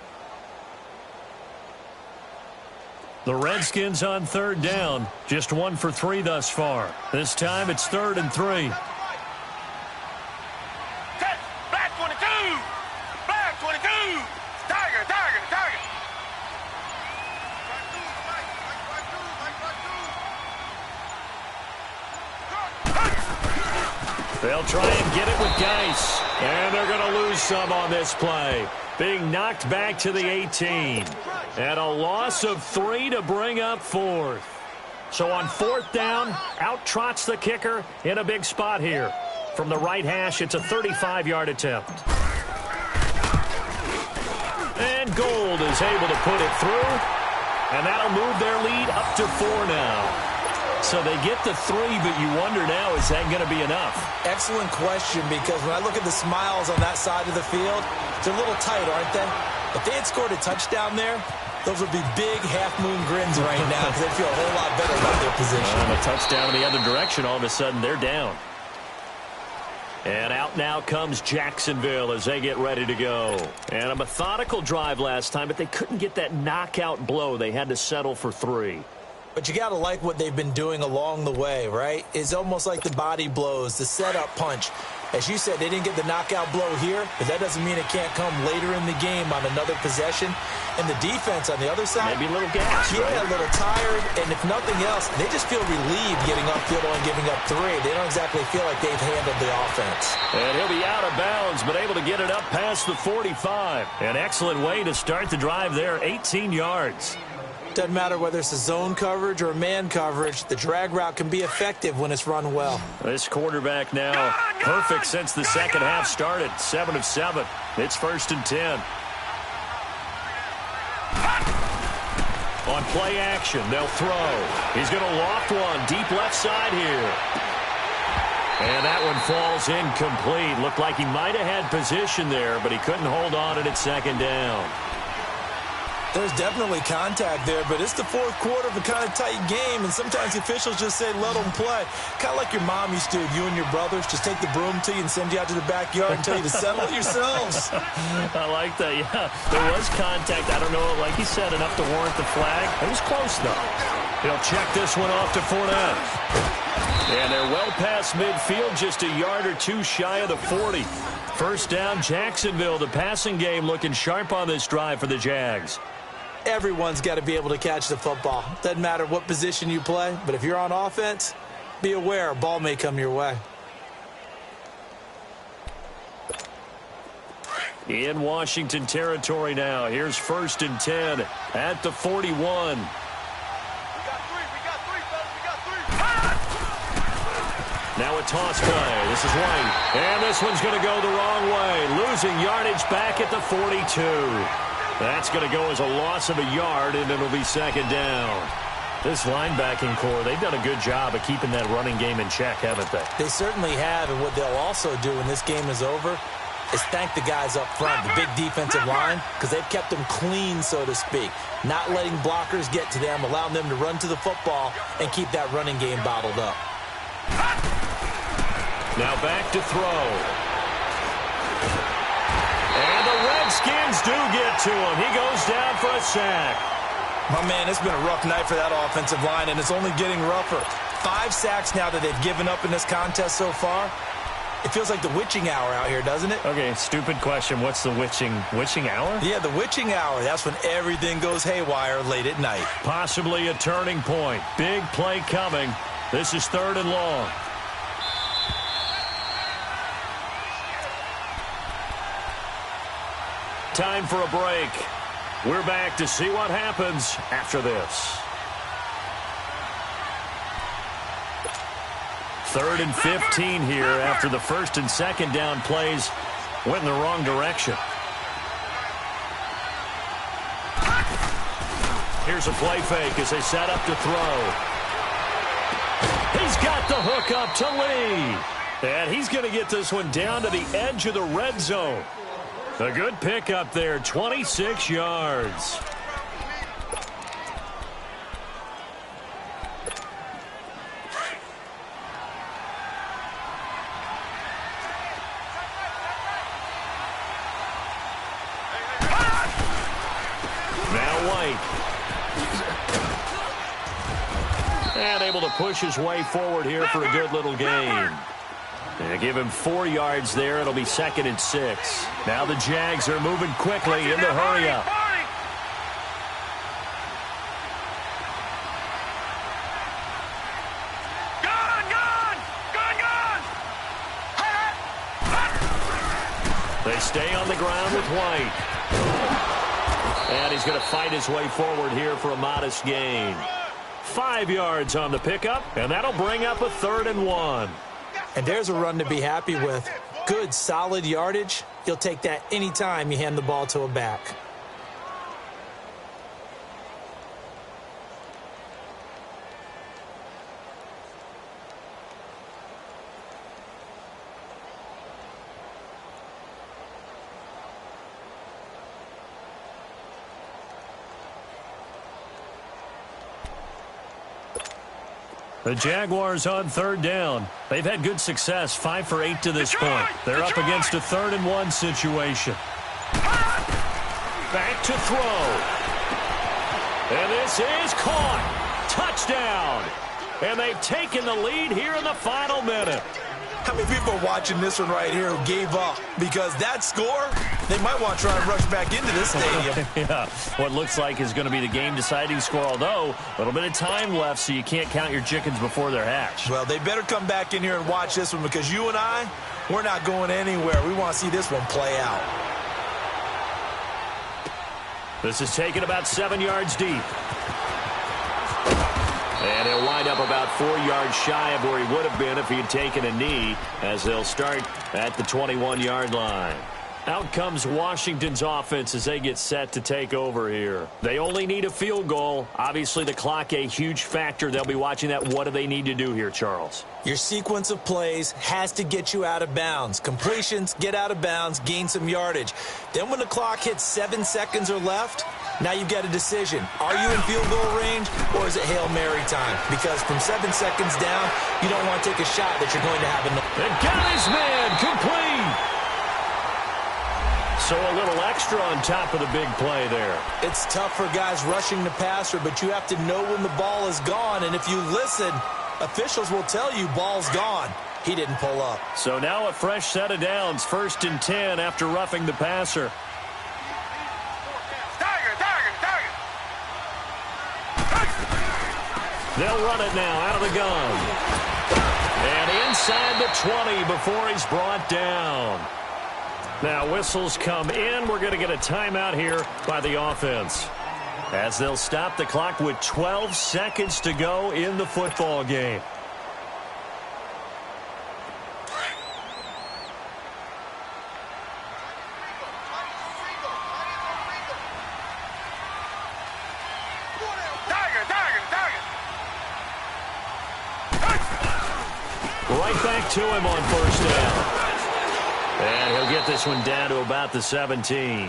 The Redskins on third down. Just 1 for 3 thus far. This time it's 3rd and 3. Black 22! Black 22! Tiger, Tiger, Tiger! They'll try and get it with Geis. And they're going to lose some on this play. Being knocked back to the 18. And a loss of 3 to bring up 4th. So on 4th down, out trots the kicker in a big spot here. From the right hash, it's a 35-yard attempt. And Gold is able to put it through. And that'll move their lead up to 4 now. So they get the 3, but you wonder now, is that going to be enough? Excellent question, because when I look at the smiles on that side of the field, they're a little tight, aren't they? If they had scored a touchdown there, those would be big half-moon grins right now because they feel a whole lot better about their position. And a touchdown in the other direction, all of a sudden they're down. And out now comes Jacksonville as they get ready to go. And a methodical drive last time, but they couldn't get that knockout blow. They had to settle for 3. But you got to like what they've been doing along the way, right? It's almost like the body blows, the setup punch. As you said, they didn't get the knockout blow here, but that doesn't mean it can't come later in the game on another possession. And the defense on the other side, maybe a little gas, yeah, right? A little tired. And if nothing else, they just feel relieved getting upfield and giving up 3. They don't exactly feel like they've handled the offense. And he'll be out of bounds, but able to get it up past the 45. An excellent way to start the drive there, 18 yards. Doesn't matter whether it's a zone coverage or man coverage. The drag route can be effective when it's run well. This quarterback now perfect since the second half started. 7 of 7. It's 1st and 10. On play action, they'll throw. He's going to loft one deep left side here. And that one falls incomplete. Looked like he might have had position there, but he couldn't hold on it at second down. There's definitely contact there, but it's the 4th quarter of a kind of tight game, and sometimes the officials just say, let them play. Kind of like your mom used to, you and your brothers, just take the broom to you and send you out to the backyard and tell you to settle it yourselves. I like that, yeah. There was contact. I don't know, like he said, enough to warrant the flag. It was close, though. He'll check this one off to Fournette. And they're well past midfield, just a yard or 2 shy of the 40. First down, Jacksonville. The passing game looking sharp on this drive for the Jags. Everyone's got to be able to catch the football. Doesn't matter what position you play, but if you're on offense, be aware a ball may come your way. In Washington territory now. Here's 1st and 10 at the 41. We got 3, fellas, we got 3. Now a toss play. This is White. And this one's going to go the wrong way. Losing yardage back at the 42. That's going to go as a loss of a yard, and it'll be second down. This linebacking core, they've done a good job of keeping that running game in check, haven't they? They certainly have, and what they'll also do when this game is over, is thank the guys up front, the big defensive line, because they've kept them clean, so to speak. Not letting blockers get to them, allowing them to run to the football and keep that running game bottled up. Now back to throw. And the Redskins do get to him. He goes down for a sack. My man, it's been a rough night for that offensive line, and it's only getting rougher. 5 sacks now that they've given up in this contest so far. It feels like the witching hour out here, doesn't it? Okay, stupid question. What's the witching hour? Yeah, the witching hour. That's when everything goes haywire late at night. Possibly a turning point. Big play coming. This is 3rd and long. Time for a break. We're back to see what happens after this. 3rd and 15 here after the 1st and 2nd down plays went in the wrong direction. Here's a play fake as they set up to throw. He's got the hook up to Lee. And he's going to get this one down to the edge of the red zone. A good pickup there, 26 yards. And able to push his way forward here for a good little gain. And give him 4 yards there. It'll be 2nd and 6. Now the Jags are moving quickly in the hurry up. They stay on the ground with White. And he's going to fight his way forward here for a modest gain. 5 yards on the pickup, and that'll bring up a 3rd and 1. And there's a run to be happy with. Good, solid yardage. You'll take that anytime you hand the ball to a back. The Jaguars on 3rd down. They've had good success, 5 for 8 to this point. They're up against a 3rd and 1 situation. Back to throw. And this is caught. Touchdown. And they've taken the lead here in the final minute. How many people are watching this one right here who gave up? Because that score, they might want to try and rush back into this stadium. Yeah, what looks like is going to be the game-deciding score, although a little bit of time left, so you can't count your chickens before they're hatched. Well, they better come back in here and watch this one, because you and I, we're not going anywhere. We want to see this one play out. This is taken about 7 yards deep. And he'll wind up about 4 yards shy of where he would have been if he had taken a knee, as they'll start at the 21-yard line. Out comes Washington's offense as they get set to take over here. They only need a field goal. Obviously, the clock a huge factor. They'll be watching that. What do they need to do here, Charles? Your sequence of plays has to get you out of bounds. Completions, get out of bounds, gain some yardage. Then when the clock hits 7 seconds or left, now you've got a decision. Are you in field goal range, or is it Hail Mary time? Because from 7 seconds down, you don't want to take a shot that you're going to have enough. And got his man complete. So a little extra on top of the big play there. It's tough for guys rushing the passer, but you have to know when the ball is gone. And if you listen, officials will tell you ball's gone. He didn't pull up. So now a fresh set of downs, 1st and 10 after roughing the passer. They'll run it now out of the gun. And inside the 20 before he's brought down. Now whistles come in. We're going to get a timeout here by the offense, as they'll stop the clock with 12 seconds to go in the football game. Right back to him on 1st down. And he'll get this one down to about the 17.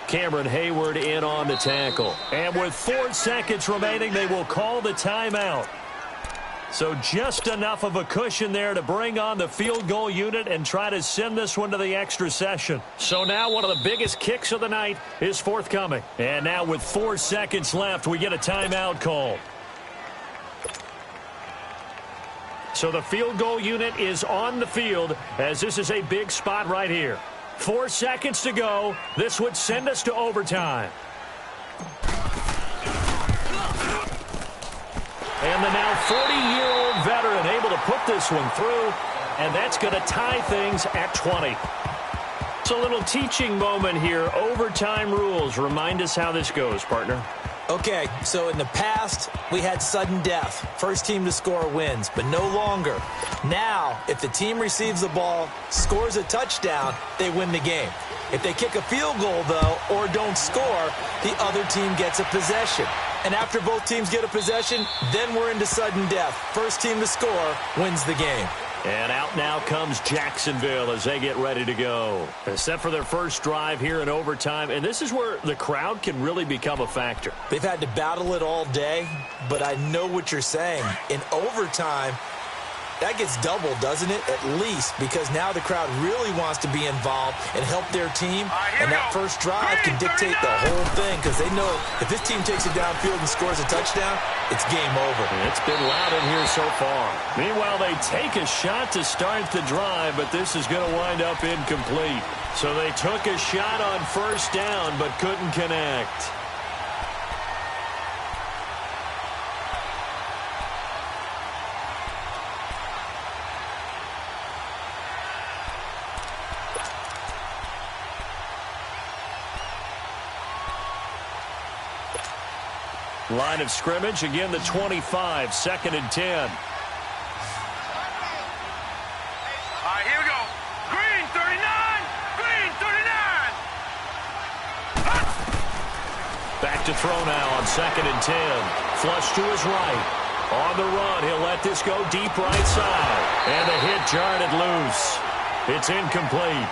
Cameron Hayward in on the tackle. And with 4 seconds remaining, they will call the timeout. So just enough of a cushion there to bring on the field goal unit and try to send this one to the extra session. So now one of the biggest kicks of the night is forthcoming. And now with 4 seconds left, we get a timeout call. So the field goal unit is on the field as this is a big spot right here. 4 seconds to go. This would send us to overtime. And the now 40-year-old veteran able to put this one through, and that's going to tie things at 20. It's a little teaching moment here. Overtime rules. Remind us how this goes, partner. Okay, so in the past, we had sudden death. First team to score wins, but no longer. Now, if the team receives the ball, scores a touchdown, they win the game. If they kick a field goal, though, or don't score, the other team gets a possession. And after both teams get a possession, then we're into sudden death. First team to score wins the game. And out now comes Jacksonville as they get ready to go. Set for their first drive here in overtime. And this is where the crowd can really become a factor. They've had to battle it all day, but I know what you're saying. In overtime, that gets doubled, doesn't it? At least, because now the crowd really wants to be involved and help their team. And that first drive can dictate the whole thing because they know if this team takes it downfield and scores a touchdown, it's game over. It's been loud in here so far. Meanwhile, they take a shot to start the drive, but this is going to wind up incomplete. So they took a shot on first down, but couldn't connect. Line of scrimmage, again the 25, 2nd and 10. All right, here we go. Green, 39. Green, 39. Back to throw now on 2nd and 10. Flush to his right. On the run, he'll let this go deep right side. And the hit jarred it loose. It's incomplete.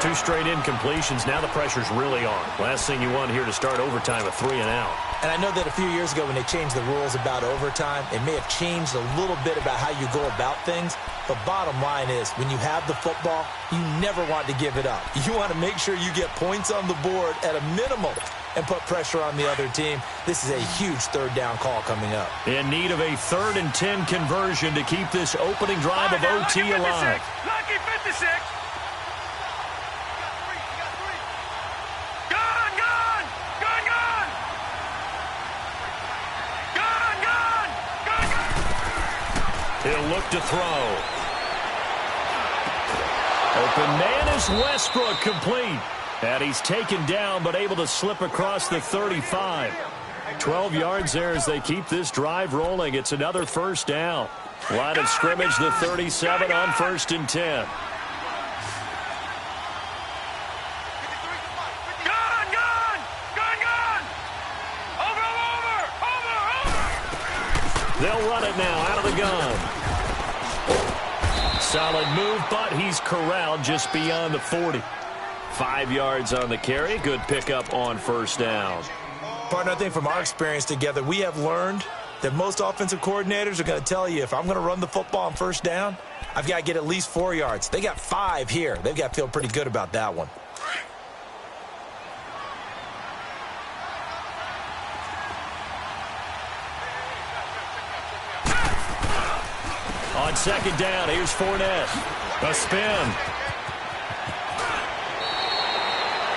2 straight incompletions. Now the pressure's really on. Last thing you want here to start overtime, a 3 and out. And I know that a few years ago when they changed the rules about overtime, it may have changed a little bit about how you go about things. But bottom line is, when you have the football, you never want to give it up. You want to make sure you get points on the board at a minimum and put pressure on the other team. This is a huge 3rd down call coming up. In need of a 3rd and 10 conversion to keep this opening drive of OT alive. Lucky 56. He'll look to throw. Open man is Westbrook, complete. And he's taken down but able to slip across the 35. 12 yards there as they keep this drive rolling. It's another first down. Line of scrimmage, the 37 on 1st and 10. They'll run it now out of the gun. Solid move, but he's corralled just beyond the 40. 5 yards on the carry. Good pickup on first down. Partner, I think from our experience together, we have learned that most offensive coordinators are going to tell you if I'm going to run the football on first down, I've got to get at least 4 yards. They got 5 here. They've got to feel pretty good about that one. On 2nd down, here's Fournette. A spin.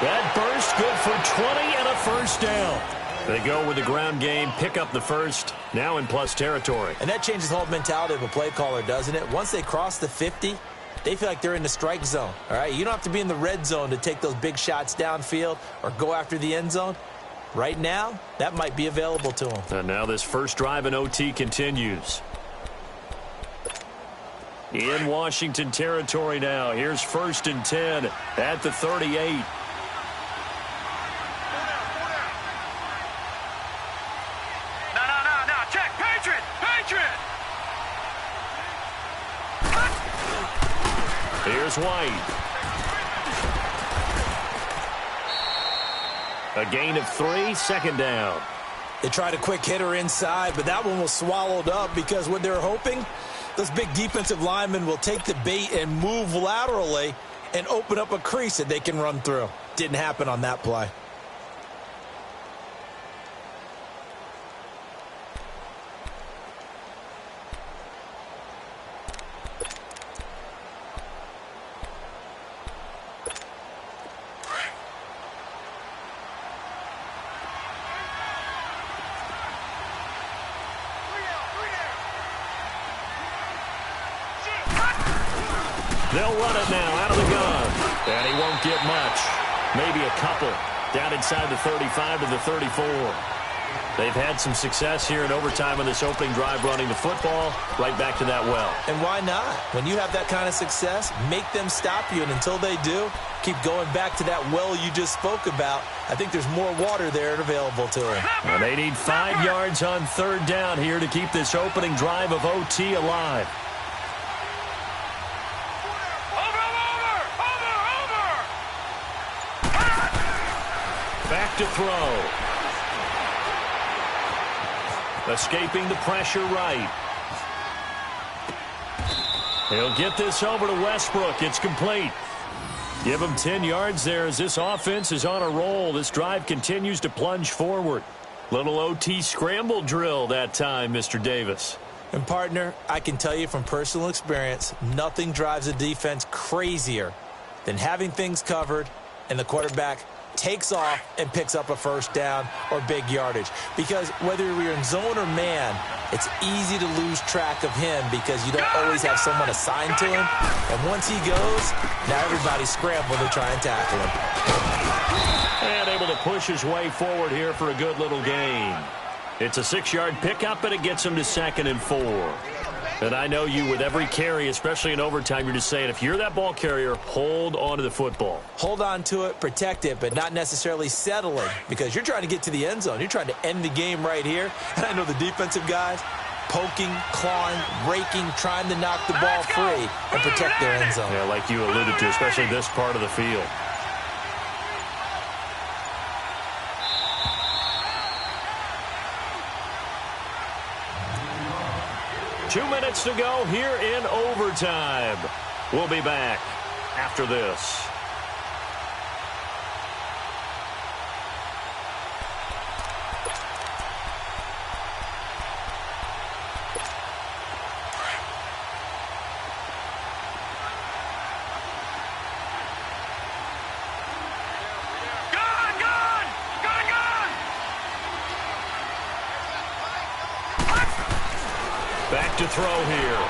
That burst good for 20 and a first down. They go with the ground game, pick up the first, now in plus territory. And that changes the whole mentality of a play caller, doesn't it? Once they cross the 50, they feel like they're in the strike zone. All right, you don't have to be in the red zone to take those big shots downfield or go after the end zone. Right now, that might be available to them. And now this first drive in OT continues. In Washington territory now. Here's 1st and 10 at the 38. No. Check. Patriot. Here's White. A gain of 3, second down. They tried a quick hitter inside, but that one was swallowed up because what they're hoping, those big defensive linemen will take the bait and move laterally and open up a crease that they can run through. Didn't happen on that play. They'll run it now out of the gun. And he won't get much. Maybe a couple. Down inside the 35 to the 34. They've had some success here in overtime on this opening drive running the football. Right back to that well. And why not? When you have that kind of success, make them stop you. And until they do, keep going back to that well you just spoke about. I think there's more water there available to them. And they need 5 yards on third down here to keep this opening drive of OT alive. Back to throw. Escaping the pressure right. He'll get this over to Westbrook. It's complete. Give him 10 yards there as this offense is on a roll. This drive continues to plunge forward. Little OT scramble drill that time, Mr. Davis. And, partner, I can tell you from personal experience, nothing drives a defense crazier than having things covered and the quarterback takes off and picks up a first down or big yardage. Because whether you're in zone or man, it's easy to lose track of him because you don't always have someone assigned to him. And once he goes, now everybody's scrambling to try and tackle him. And able to push his way forward here for a good little gain. It's a 6-yard pickup, and it gets him to 2nd and 4. And I know you, with every carry, especially in overtime, you're just saying, if you're that ball carrier, hold on to the football. Hold on to it, protect it, but not necessarily settling because you're trying to get to the end zone. You're trying to end the game right here. And I know the defensive guys poking, clawing, raking, trying to knock the ball free and protect their end zone. Yeah, like you alluded to, especially this part of the field. Two minutes to go here in overtime. We'll be back after this. Back to throw here.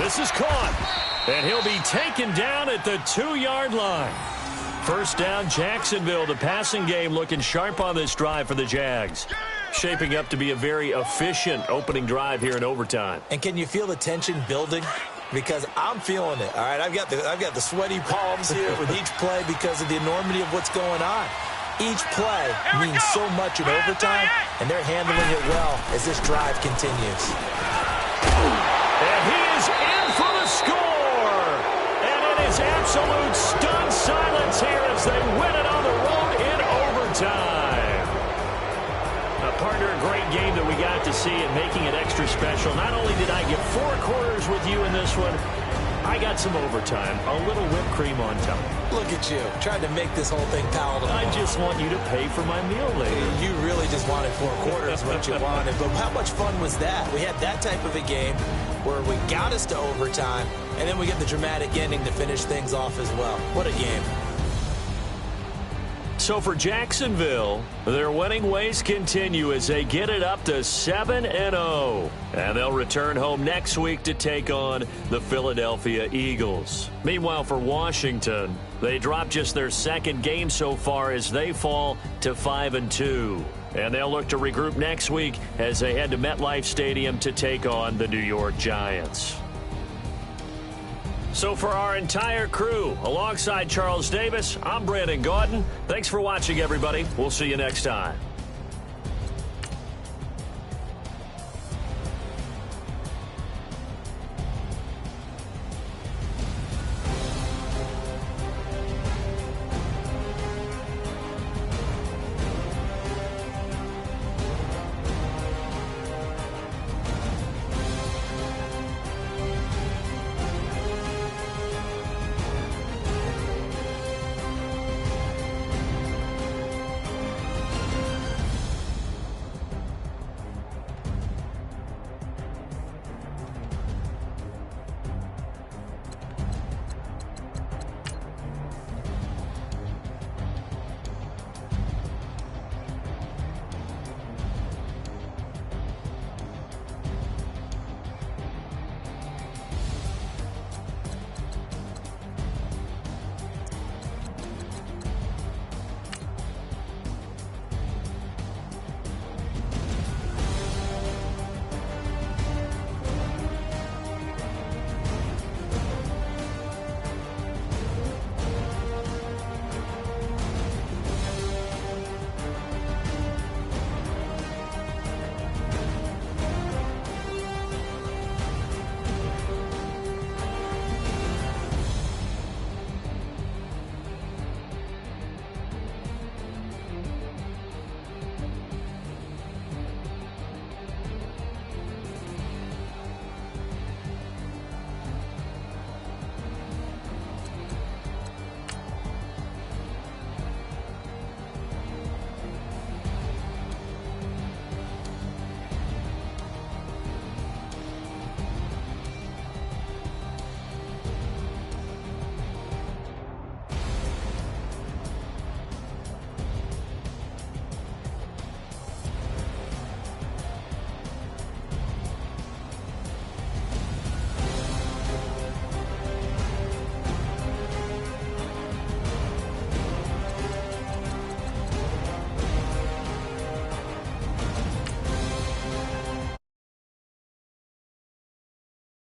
This is caught. And he'll be taken down at the 2-yard line. First down, Jacksonville. The passing game looking sharp on this drive for the Jags. Shaping up to be a very efficient opening drive here in overtime. And can you feel the tension building? Because I'm feeling it. All right, I've got the sweaty palms here with each play because of the enormity of what's going on. Each play means so much in overtime, and they're handling it well as this drive continues. And he is in for the score! And it is absolute stunned silence here as they win it on the road in overtime. Partner, a great game that we got to see and making it extra special. Not only did I get 4 quarters with you in this one, I got some overtime, a little whipped cream on top. Look at you, trying to make this whole thing palatable. I just want you to pay for my meal later. You really just wanted 4 quarters, what you wanted. But how much fun was that? We had that type of a game where we got us to overtime, and then we get the dramatic ending to finish things off as well. What a game. So for Jacksonville, their winning ways continue as they get it up to 7-0. And they'll return home next week to take on the Philadelphia Eagles. Meanwhile, for Washington, they dropped just their 2nd game so far as they fall to 5-2. And they'll look to regroup next week as they head to MetLife Stadium to take on the New York Giants. So for our entire crew, alongside Charles Davis, I'm Brandon Gaudin. Thanks for watching, everybody. We'll see you next time.